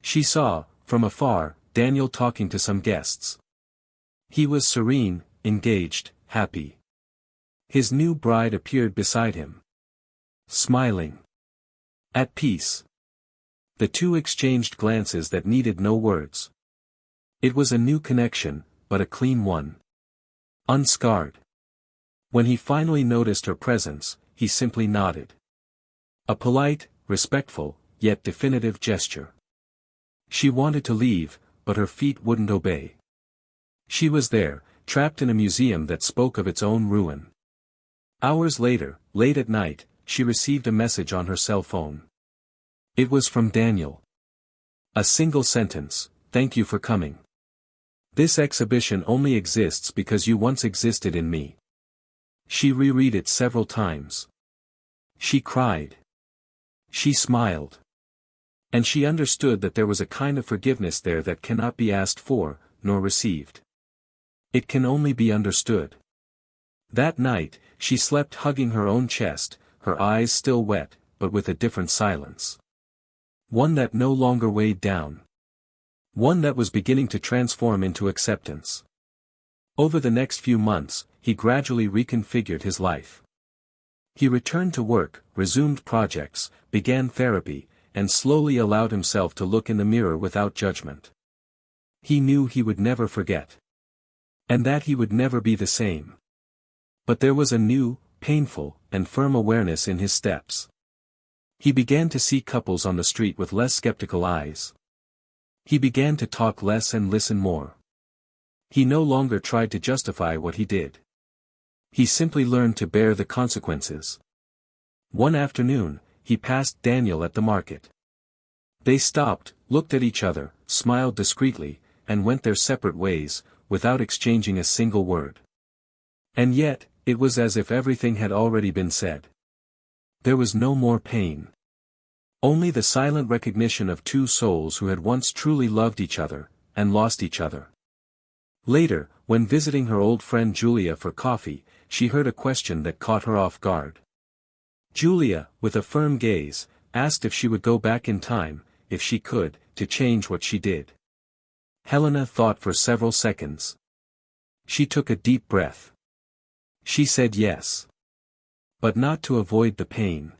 She saw, from afar, Daniel talking to some guests. He was serene, engaged, happy. His new bride appeared beside him. Smiling. At peace. The two exchanged glances that needed no words. It was a new connection, but a clean one. Unscarred. When he finally noticed her presence, he simply nodded. A polite, respectful, yet definitive gesture. She wanted to leave, but her feet wouldn't obey. She was there, trapped in a museum that spoke of its own ruin. Hours later, late at night, she received a message on her cell phone. It was from Daniel. A single sentence, "Thank you for coming. This exhibition only exists because you once existed in me." She reread it several times. She cried. She smiled. And she understood that there was a kind of forgiveness there that cannot be asked for, nor received. It can only be understood. That night, she slept hugging her own chest, her eyes still wet, but with a different silence. One that no longer weighed down. One that was beginning to transform into acceptance. Over the next few months, he gradually reconfigured his life. He returned to work, resumed projects, began therapy, and slowly allowed himself to look in the mirror without judgment. He knew he would never forget. And that he would never be the same. But there was a new, painful, and firm awareness in his steps. He began to see couples on the street with less skeptical eyes. He began to talk less and listen more. He no longer tried to justify what he did. He simply learned to bear the consequences. One afternoon, he passed Daniel at the market. They stopped, looked at each other, smiled discreetly, and went their separate ways, without exchanging a single word. And yet, it was as if everything had already been said. There was no more pain. Only the silent recognition of two souls who had once truly loved each other, and lost each other. Later, when visiting her old friend Julia for coffee, she heard a question that caught her off guard. Julia, with a firm gaze, asked if she would go back in time, if she could, to change what she did. Helena thought for several seconds. She took a deep breath. She said yes. But not to avoid the pain.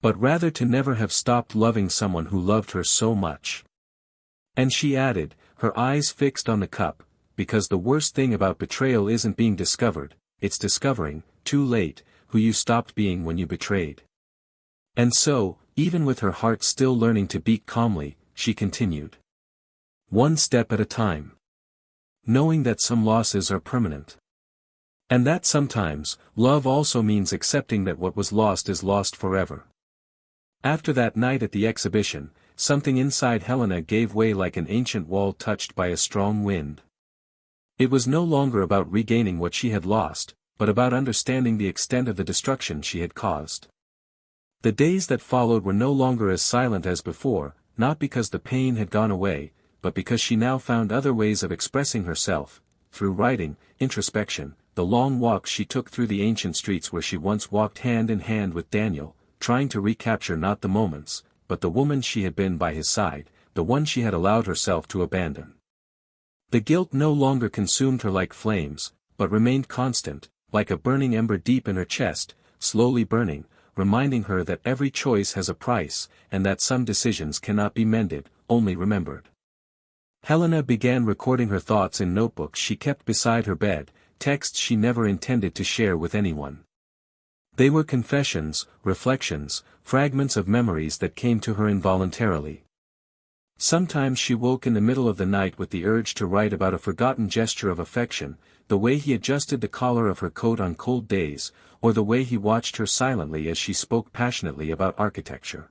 But rather to never have stopped loving someone who loved her so much. And she added, her eyes fixed on the cup, because the worst thing about betrayal isn't being discovered, it's discovering, too late, who you stopped being when you betrayed. And so, even with her heart still learning to beat calmly, she continued. One step at a time. Knowing that some losses are permanent. And that sometimes, love also means accepting that what was lost is lost forever. After that night at the exhibition, something inside Helena gave way like an ancient wall touched by a strong wind. It was no longer about regaining what she had lost, but about understanding the extent of the destruction she had caused. The days that followed were no longer as silent as before, not because the pain had gone away, but because she now found other ways of expressing herself, through writing, introspection, the long walks she took through the ancient streets where she once walked hand in hand with Daniel, trying to recapture not the moments, but the woman she had been by his side, the one she had allowed herself to abandon. The guilt no longer consumed her like flames, but remained constant, like a burning ember deep in her chest, slowly burning, reminding her that every choice has a price, and that some decisions cannot be mended, only remembered. Helena began recording her thoughts in notebooks she kept beside her bed, texts she never intended to share with anyone. They were confessions, reflections, fragments of memories that came to her involuntarily. Sometimes she woke in the middle of the night with the urge to write about a forgotten gesture of affection, the way he adjusted the collar of her coat on cold days, or the way he watched her silently as she spoke passionately about architecture.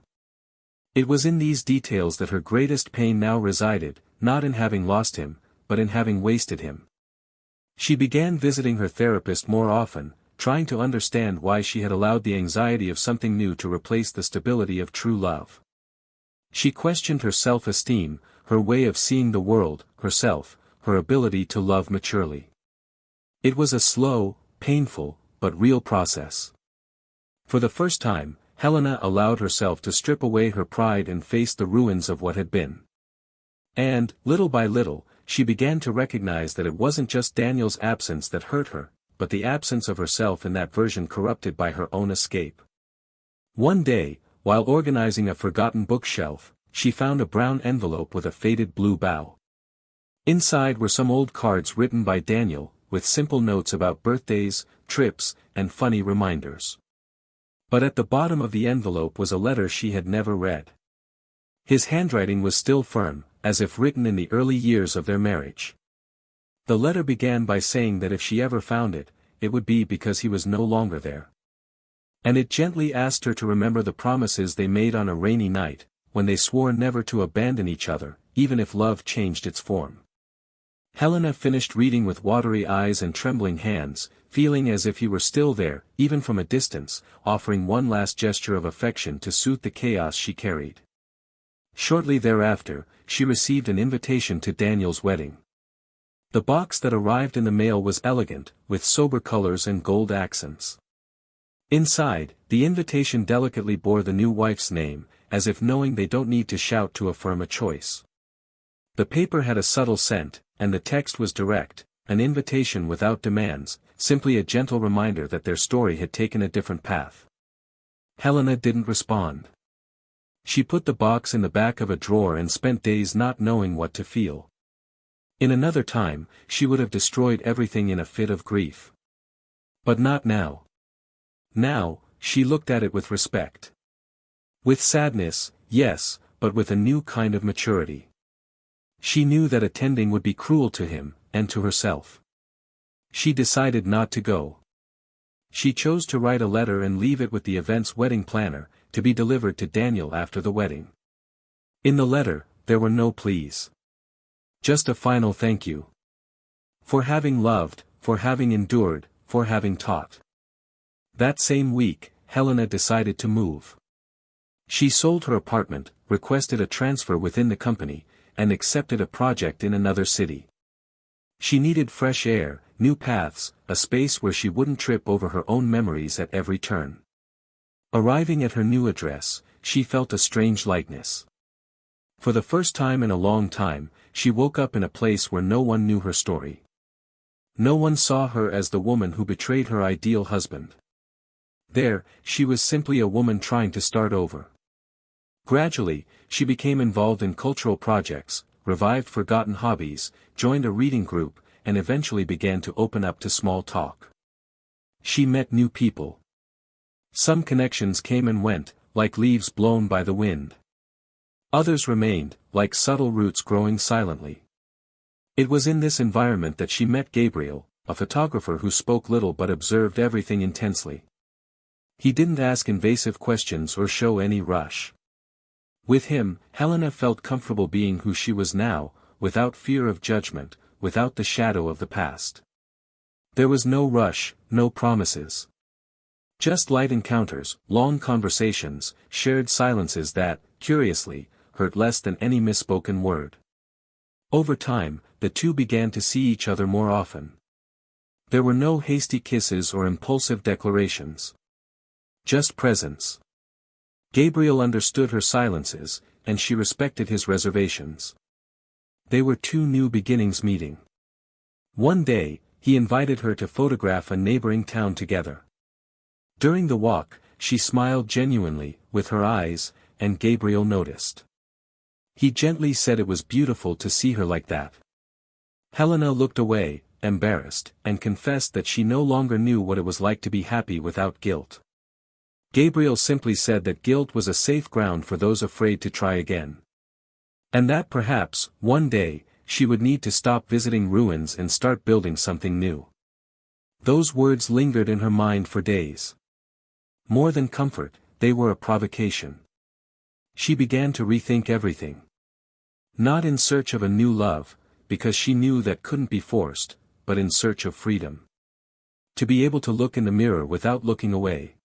It was in these details that her greatest pain now resided, not in having lost him, but in having wasted him. She began visiting her therapist more often, trying to understand why she had allowed the anxiety of something new to replace the stability of true love. She questioned her self-esteem, her way of seeing the world, herself, her ability to love maturely. It was a slow, painful, but real process. For the first time, Helena allowed herself to strip away her pride and face the ruins of what had been. And, little by little, she began to recognize that it wasn't just Daniel's absence that hurt her, but the absence of herself in that version corrupted by her own escape. One day, while organizing a forgotten bookshelf, she found a brown envelope with a faded blue bow. Inside were some old cards written by Daniel, with simple notes about birthdays, trips, and funny reminders. But at the bottom of the envelope was a letter she had never read. His handwriting was still firm, as if written in the early years of their marriage. The letter began by saying that if she ever found it, it would be because he was no longer there. And it gently asked her to remember the promises they made on a rainy night, when they swore never to abandon each other, even if love changed its form. Helena finished reading with watery eyes and trembling hands, feeling as if he were still there, even from a distance, offering one last gesture of affection to soothe the chaos she carried. Shortly thereafter, she received an invitation to Daniel's wedding. The box that arrived in the mail was elegant, with sober colors and gold accents. Inside, the invitation delicately bore the new wife's name, as if knowing they don't need to shout to affirm a choice. The paper had a subtle scent, and the text was direct, an invitation without demands, simply a gentle reminder that their story had taken a different path. Helena didn't respond. She put the box in the back of a drawer and spent days not knowing what to feel. In another time, she would have destroyed everything in a fit of grief. But not now. Now, she looked at it with respect. With sadness, yes, but with a new kind of maturity. She knew that attending would be cruel to him, and to herself. She decided not to go. She chose to write a letter and leave it with the event's wedding planner, to be delivered to Daniel after the wedding. In the letter, there were no pleas. Just a final thank you. For having loved, for having endured, for having taught. That same week, Helena decided to move. She sold her apartment, requested a transfer within the company, and accepted a project in another city. She needed fresh air, new paths, a space where she wouldn't trip over her own memories at every turn. Arriving at her new address, she felt a strange lightness. For the first time in a long time, she woke up in a place where no one knew her story. No one saw her as the woman who betrayed her ideal husband. There, she was simply a woman trying to start over. Gradually, she became involved in cultural projects, revived forgotten hobbies, joined a reading group, and eventually began to open up to small talk. She met new people. Some connections came and went, like leaves blown by the wind. Others remained, like subtle roots growing silently. It was in this environment that she met Gabriel, a photographer who spoke little but observed everything intensely. He didn't ask invasive questions or show any rush. With him, Helena felt comfortable being who she was now, without fear of judgment, without the shadow of the past. There was no rush, no promises. Just light encounters, long conversations, shared silences that, curiously, hurt less than any misspoken word. Over time, the two began to see each other more often. There were no hasty kisses or impulsive declarations. Just presence. Gabriel understood her silences, and she respected his reservations. They were two new beginnings meeting. One day, he invited her to photograph a neighboring town together. During the walk, she smiled genuinely, with her eyes, and Gabriel noticed. He gently said it was beautiful to see her like that. Helena looked away, embarrassed, and confessed that she no longer knew what it was like to be happy without guilt. Gabriel simply said that guilt was a safe ground for those afraid to try again. And that perhaps, one day, she would need to stop visiting ruins and start building something new. Those words lingered in her mind for days. More than comfort, they were a provocation. She began to rethink everything. Not in search of a new love, because she knew that couldn't be forced, but in search of freedom. To be able to look in the mirror without looking away.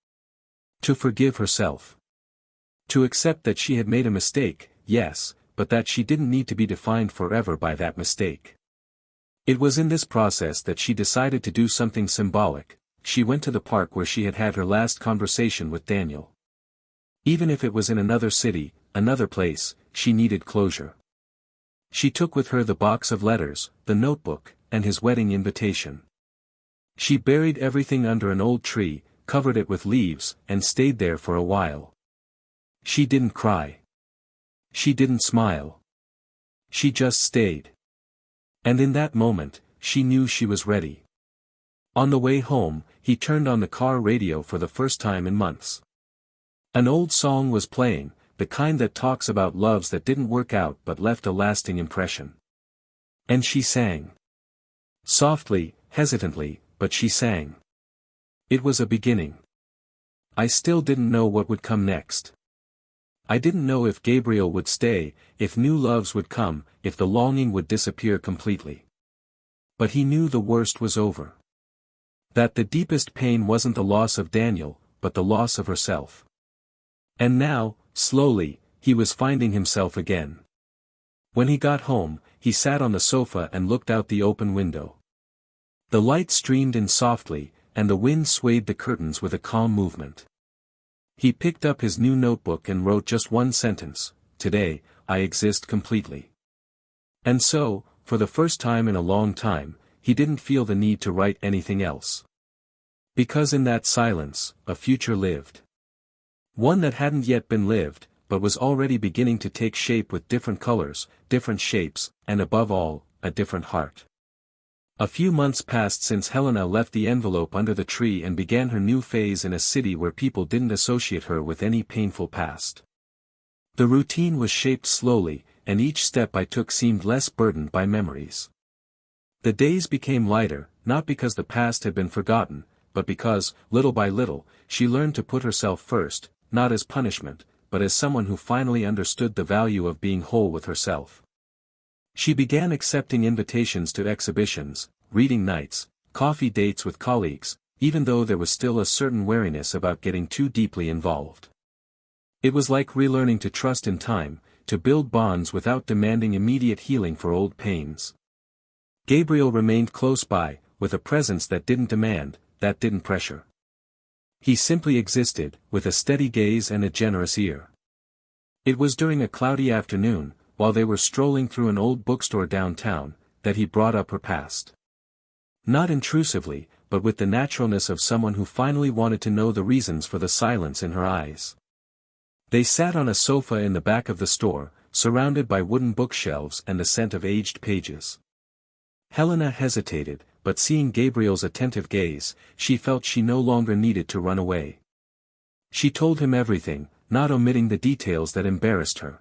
To forgive herself. To accept that she had made a mistake, yes, but that she didn't need to be defined forever by that mistake. It was in this process that she decided to do something symbolic. She went to the park where she had had her last conversation with Daniel. Even if it was in another city, another place, she needed closure. She took with her the box of letters, the notebook, and his wedding invitation. She buried everything under an old tree, covered it with leaves, and stayed there for a while. She didn't cry. She didn't smile. She just stayed. And in that moment, she knew she was ready. On the way home, he turned on the car radio for the first time in months. An old song was playing, the kind that talks about loves that didn't work out but left a lasting impression. And she sang. Softly, hesitantly, but she sang. It was a beginning. I still didn't know what would come next. I didn't know if Gabriel would stay, if new loves would come, if the longing would disappear completely. But he knew the worst was over. That the deepest pain wasn't the loss of Daniel, but the loss of herself. And now, slowly, he was finding himself again. When he got home, he sat on the sofa and looked out the open window. The light streamed in softly, and the wind swayed the curtains with a calm movement. He picked up his new notebook and wrote just one sentence: "Today, I exist completely." And so, for the first time in a long time, he didn't feel the need to write anything else. Because in that silence, a future lived. One that hadn't yet been lived, but was already beginning to take shape with different colors, different shapes, and above all, a different heart. A few months passed since Helena left the envelope under the tree and began her new phase in a city where people didn't associate her with any painful past. The routine was shaped slowly, and each step I took seemed less burdened by memories. The days became lighter, not because the past had been forgotten, but because, little by little, she learned to put herself first, not as punishment, but as someone who finally understood the value of being whole with herself. She began accepting invitations to exhibitions, reading nights, coffee dates with colleagues, even though there was still a certain wariness about getting too deeply involved. It was like relearning to trust in time, to build bonds without demanding immediate healing for old pains. Gabriel remained close by, with a presence that didn't demand, that didn't pressure. He simply existed, with a steady gaze and a generous ear. It was during a cloudy afternoon, while they were strolling through an old bookstore downtown, that he brought up her past. Not intrusively, but with the naturalness of someone who finally wanted to know the reasons for the silence in her eyes. They sat on a sofa in the back of the store, surrounded by wooden bookshelves and the scent of aged pages. Helena hesitated, but seeing Gabriel's attentive gaze, she felt she no longer needed to run away. She told him everything, not omitting the details that embarrassed her.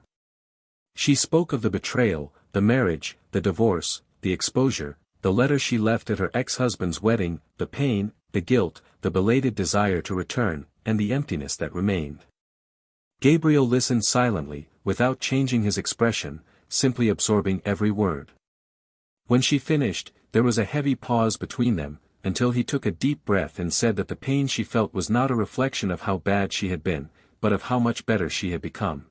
She spoke of the betrayal, the marriage, the divorce, the exposure, the letter she left at her ex-husband's wedding, the pain, the guilt, the belated desire to return, and the emptiness that remained. Gabriel listened silently, without changing his expression, simply absorbing every word. When she finished, there was a heavy pause between them, until he took a deep breath and said that the pain she felt was not a reflection of how bad she had been, but of how much better she had become.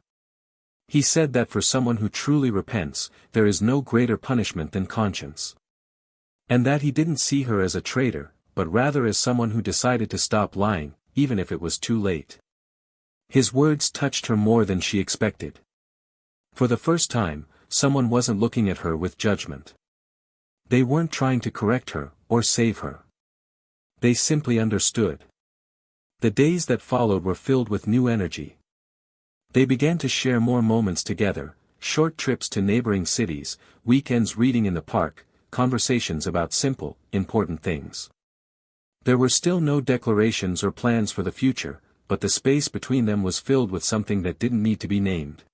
He said that for someone who truly repents, there is no greater punishment than conscience. And that he didn't see her as a traitor, but rather as someone who decided to stop lying, even if it was too late. His words touched her more than she expected. For the first time, someone wasn't looking at her with judgment. They weren't trying to correct her, or save her. They simply understood. The days that followed were filled with new energy. They began to share more moments together, short trips to neighboring cities, weekends reading in the park, conversations about simple, important things. There were still no declarations or plans for the future, but the space between them was filled with something that didn't need to be named.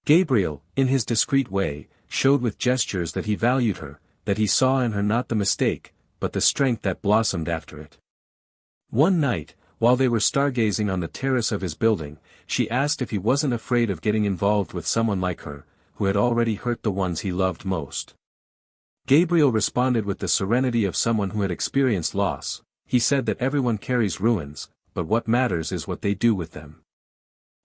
Gabriel, in his discreet way, showed with gestures that he valued her, that he saw in her not the mistake, but the strength that blossomed after it. One night, while they were stargazing on the terrace of his building, she asked if he wasn't afraid of getting involved with someone like her, who had already hurt the ones he loved most. Gabriel responded with the serenity of someone who had experienced loss. He said that everyone carries ruins, but what matters is what they do with them.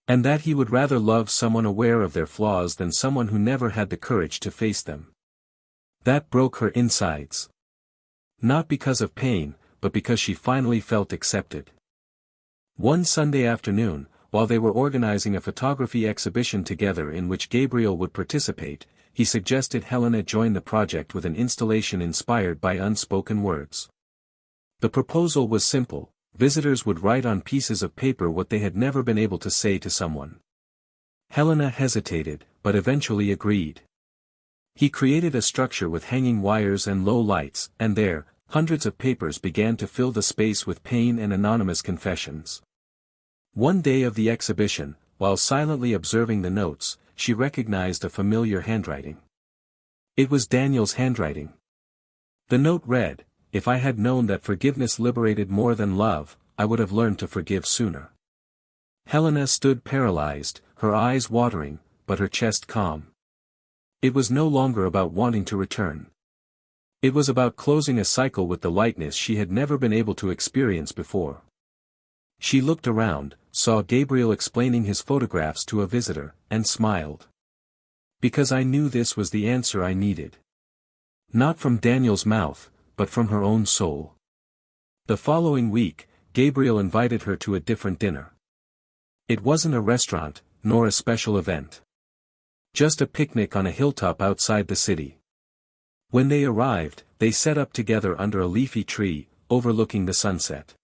And that he would rather love someone aware of their flaws than someone who never had the courage to face them. That broke her insides. Not because of pain, but because she finally felt accepted. One Sunday afternoon, while they were organizing a photography exhibition together in which Gabriel would participate, he suggested Helena join the project with an installation inspired by unspoken words. The proposal was simple: visitors would write on pieces of paper what they had never been able to say to someone. Helena hesitated, but eventually agreed. He created a structure with hanging wires and low lights, and there, hundreds of papers began to fill the space with pain and anonymous confessions. One day of the exhibition, while silently observing the notes, she recognized a familiar handwriting. It was Daniel's handwriting. The note read, "If I had known that forgiveness liberated more than love, I would have learned to forgive sooner." Helena stood paralyzed, her eyes watering, but her chest calm. It was no longer about wanting to return. It was about closing a cycle with the lightness she had never been able to experience before. She looked around, saw Gabriel explaining his photographs to a visitor, and smiled. Because I knew this was the answer I needed. Not from Daniel's mouth, but from her own soul. The following week, Gabriel invited her to a different dinner. It wasn't a restaurant, nor a special event. Just a picnic on a hilltop outside the city. When they arrived, they set up together under a leafy tree, overlooking the sunset.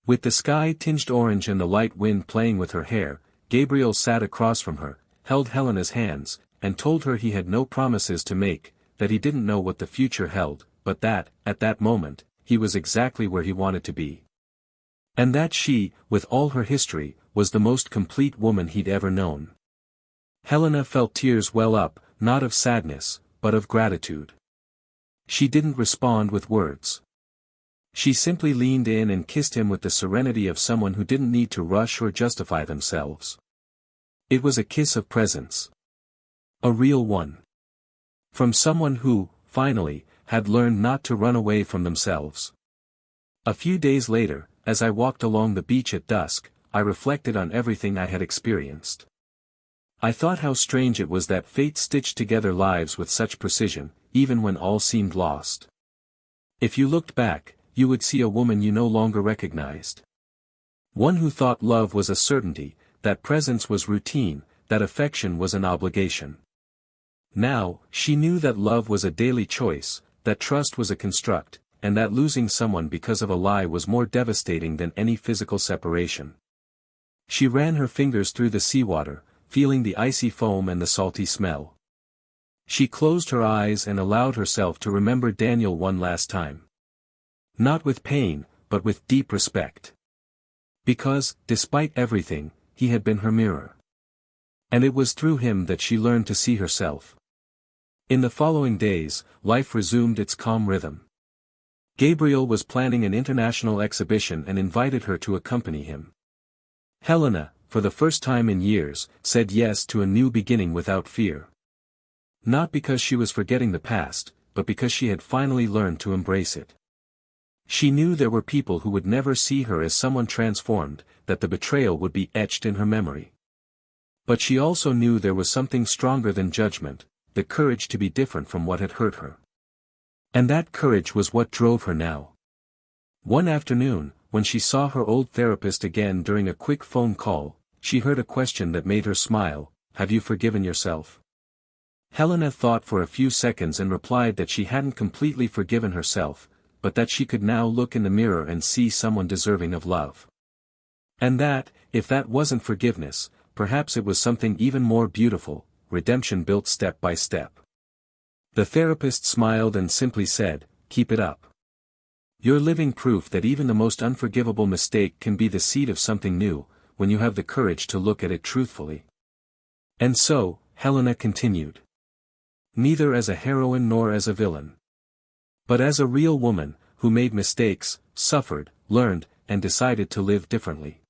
With the sky tinged orange and the light wind playing with her hair, Gabriel sat across from her, held Helena's hands, and told her he had no promises to make, that he didn't know what the future held, but that, at that moment, he was exactly where he wanted to be. And that she, with all her history, was the most complete woman he'd ever known. Helena felt tears well up, not of sadness, but of gratitude. She didn't respond with words. She simply leaned in and kissed him with the serenity of someone who didn't need to rush or justify themselves. It was a kiss of presence. A real one. From someone who, finally, had learned not to run away from themselves. A few days later, as I walked along the beach at dusk, I reflected on everything I had experienced. I thought how strange it was that fate stitched together lives with such precision, even when all seemed lost. If you looked back, you would see a woman you no longer recognized. One who thought love was a certainty, that presence was routine, that affection was an obligation. Now, she knew that love was a daily choice, that trust was a construct, and that losing someone because of a lie was more devastating than any physical separation. She ran her fingers through the seawater, feeling the icy foam and the salty smell. She closed her eyes and allowed herself to remember Daniel one last time. Not with pain, but with deep respect. Because, despite everything, he had been her mirror. And it was through him that she learned to see herself. In the following days, life resumed its calm rhythm. Gabriel was planning an international exhibition and invited her to accompany him. Helena, for the first time in years, said yes to a new beginning without fear. Not because she was forgetting the past, but because she had finally learned to embrace it. She knew there were people who would never see her as someone transformed, that the betrayal would be etched in her memory. But she also knew there was something stronger than judgment, the courage to be different from what had hurt her. And that courage was what drove her now. One afternoon, when she saw her old therapist again during a quick phone call, she heard a question that made her smile: "Have you forgiven yourself?" Helena thought for a few seconds and replied that she hadn't completely forgiven herself, but that she could now look in the mirror and see someone deserving of love. And that, if that wasn't forgiveness, perhaps it was something even more beautiful, redemption built step by step. The therapist smiled and simply said, "Keep it up. You're living proof that even the most unforgivable mistake can be the seed of something new, when you have the courage to look at it truthfully." And so, Helena continued. Neither as a heroine nor as a villain, but as a real woman, who made mistakes, suffered, learned, and decided to live differently.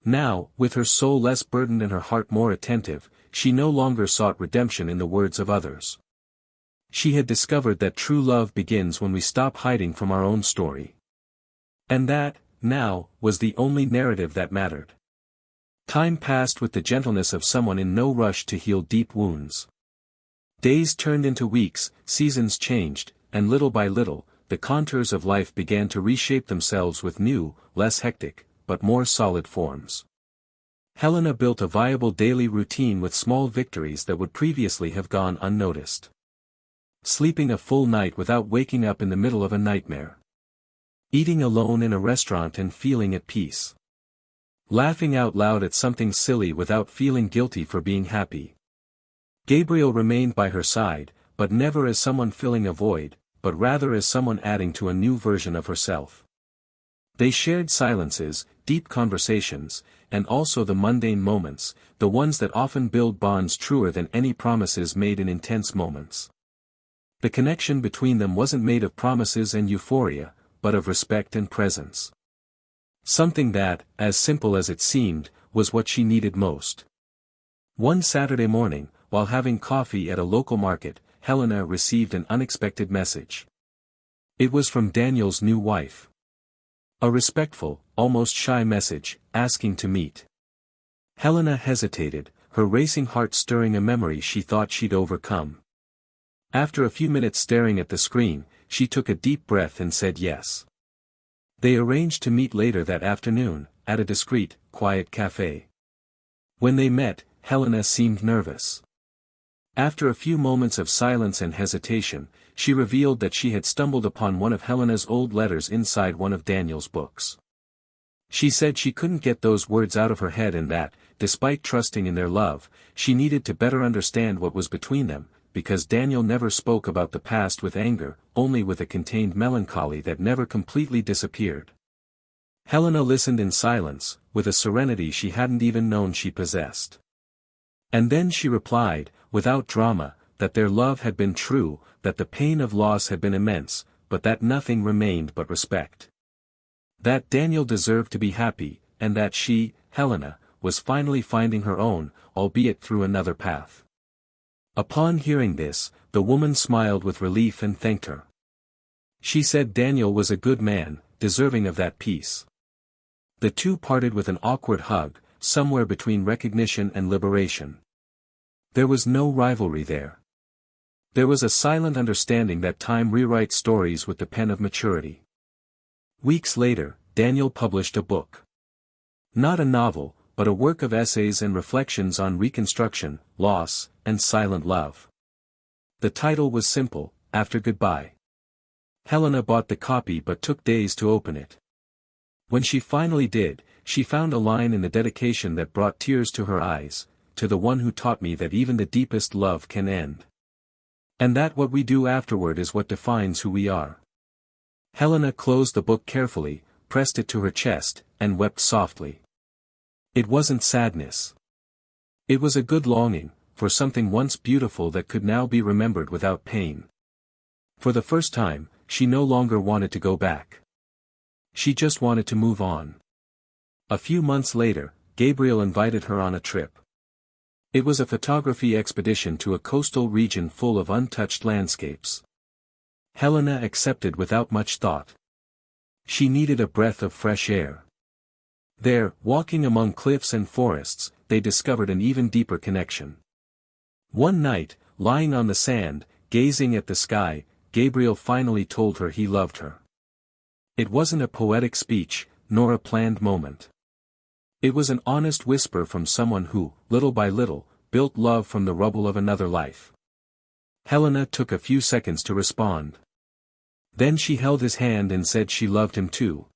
Now, with her soul less burdened and her heart more attentive, she no longer sought redemption in the words of others. She had discovered that true love begins when we stop hiding from our own story. And that, now, was the only narrative that mattered. Time passed with the gentleness of someone in no rush to heal deep wounds. Days turned into weeks, seasons changed, and little by little, the contours of life began to reshape themselves with new, less hectic, but more solid forms. Helena built a viable daily routine with small victories that would previously have gone unnoticed. Sleeping a full night without waking up in the middle of a nightmare. Eating alone in a restaurant and feeling at peace. Laughing out loud at something silly without feeling guilty for being happy. Gabriel remained by her side, but never as someone filling a void, but rather as someone adding to a new version of herself. They shared silences, deep conversations, and also the mundane moments, the ones that often build bonds truer than any promises made in intense moments. The connection between them wasn't made of promises and euphoria, but of respect and presence. Something that, as simple as it seemed, was what she needed most. One Saturday morning, while having coffee at a local market, Helena received an unexpected message. It was from Daniel's new wife. A respectful, almost shy message, asking to meet. Helena hesitated, her racing heart stirring a memory she thought she'd overcome. After a few minutes staring at the screen, she took a deep breath and said yes. They arranged to meet later that afternoon, at a discreet, quiet cafe. When they met, Helena seemed nervous. After a few moments of silence and hesitation, she revealed that she had stumbled upon one of Helena's old letters inside one of Daniel's books. She said she couldn't get those words out of her head and that, despite trusting in their love, she needed to better understand what was between them, because Daniel never spoke about the past with anger, only with a contained melancholy that never completely disappeared. Helena listened in silence, with a serenity she hadn't even known she possessed. And then she replied, without drama, that their love had been true, that the pain of loss had been immense, but that nothing remained but respect. That Daniel deserved to be happy, and that she, Helena, was finally finding her own, albeit through another path. Upon hearing this, the woman smiled with relief and thanked her. She said Daniel was a good man, deserving of that peace. The two parted with an awkward hug, somewhere between recognition and liberation. There was no rivalry there. There was a silent understanding that time rewrites stories with the pen of maturity. Weeks later, Daniel published a book. Not a novel, but a work of essays and reflections on reconstruction, loss, and silent love. The title was simple, After Goodbye. Helena bought the copy but took days to open it. When she finally did, she found a line in the dedication that brought tears to her eyes, to the one who taught me that even the deepest love can end. And that what we do afterward is what defines who we are. Helena closed the book carefully, pressed it to her chest, and wept softly. It wasn't sadness. It was a good longing, for something once beautiful that could now be remembered without pain. For the first time, she no longer wanted to go back. She just wanted to move on. A few months later, Gabriel invited her on a trip. It was a photography expedition to a coastal region full of untouched landscapes. Helena accepted without much thought. She needed a breath of fresh air. There, walking among cliffs and forests, they discovered an even deeper connection. One night, lying on the sand, gazing at the sky, Gabriel finally told her he loved her. It wasn't a poetic speech, nor a planned moment. It was an honest whisper from someone who, little by little, built love from the rubble of another life. Helena took a few seconds to respond. Then she held his hand and said she loved him too.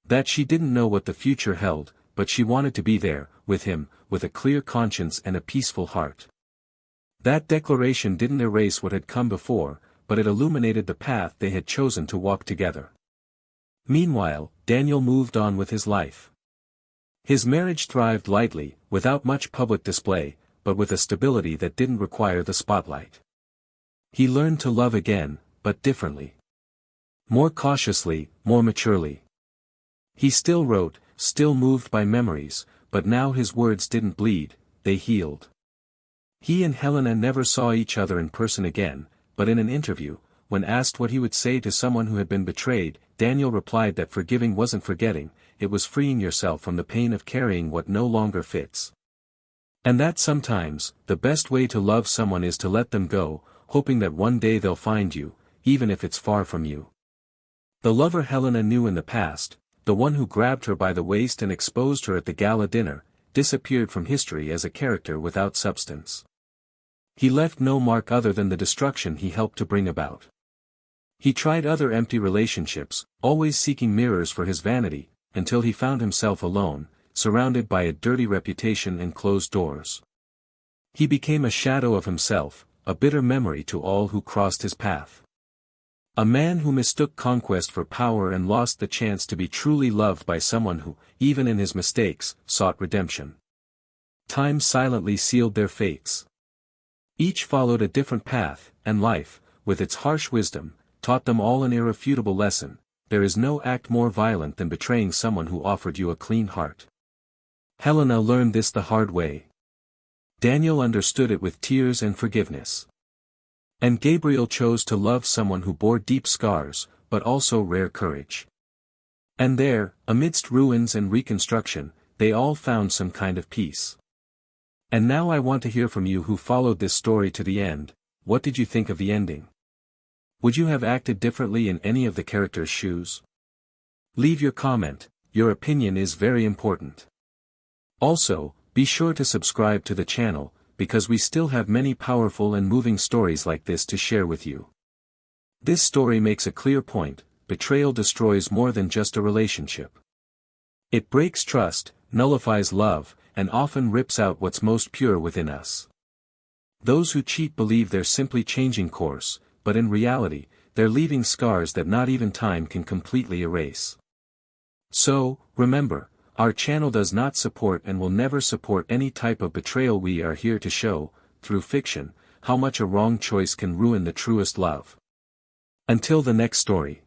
That she didn't know what the future held, but she wanted to be there, with him, with a clear conscience and a peaceful heart. That declaration didn't erase what had come before, but it illuminated the path they had chosen to walk together. Meanwhile, Daniel moved on with his life. His marriage thrived lightly, without much public display, but with a stability that didn't require the spotlight. He learned to love again, but differently. More cautiously, more maturely. He still wrote, still moved by memories, but now his words didn't bleed, they healed. He and Helena never saw each other in person again, but in an interview, when asked what he would say to someone who had been betrayed, Daniel replied that forgiving wasn't forgetting, it was freeing yourself from the pain of carrying what no longer fits. And that sometimes, the best way to love someone is to let them go, hoping that one day they'll find you, even if it's far from you. The lover Helena knew in the past, the one who grabbed her by the waist and exposed her at the gala dinner, disappeared from history as a character without substance. He left no mark other than the destruction he helped to bring about. He tried other empty relationships, always seeking mirrors for his vanity, until he found himself alone, surrounded by a dirty reputation and closed doors. He became a shadow of himself, a bitter memory to all who crossed his path. A man who mistook conquest for power and lost the chance to be truly loved by someone who, even in his mistakes, sought redemption. Time silently sealed their fates. Each followed a different path, and life, with its harsh wisdom, taught them all an irrefutable lesson: there is no act more violent than betraying someone who offered you a clean heart. Helena learned this the hard way. Daniel understood it with tears and forgiveness. And Gabriel chose to love someone who bore deep scars, but also rare courage. And there, amidst ruins and reconstruction, they all found some kind of peace. And now I want to hear from you who followed this story to the end. What did you think of the ending? Would you have acted differently in any of the characters' shoes? Leave your comment, your opinion is very important. Also, be sure to subscribe to the channel, because we still have many powerful and moving stories like this to share with you. This story makes a clear point: betrayal destroys more than just a relationship. It breaks trust, nullifies love, and often rips out what's most pure within us. Those who cheat believe they're simply changing course, but in reality, they're leaving scars that not even time can completely erase. So, remember, our channel does not support and will never support any type of betrayal. We are here to show, through fiction, how much a wrong choice can ruin the truest love. Until the next story.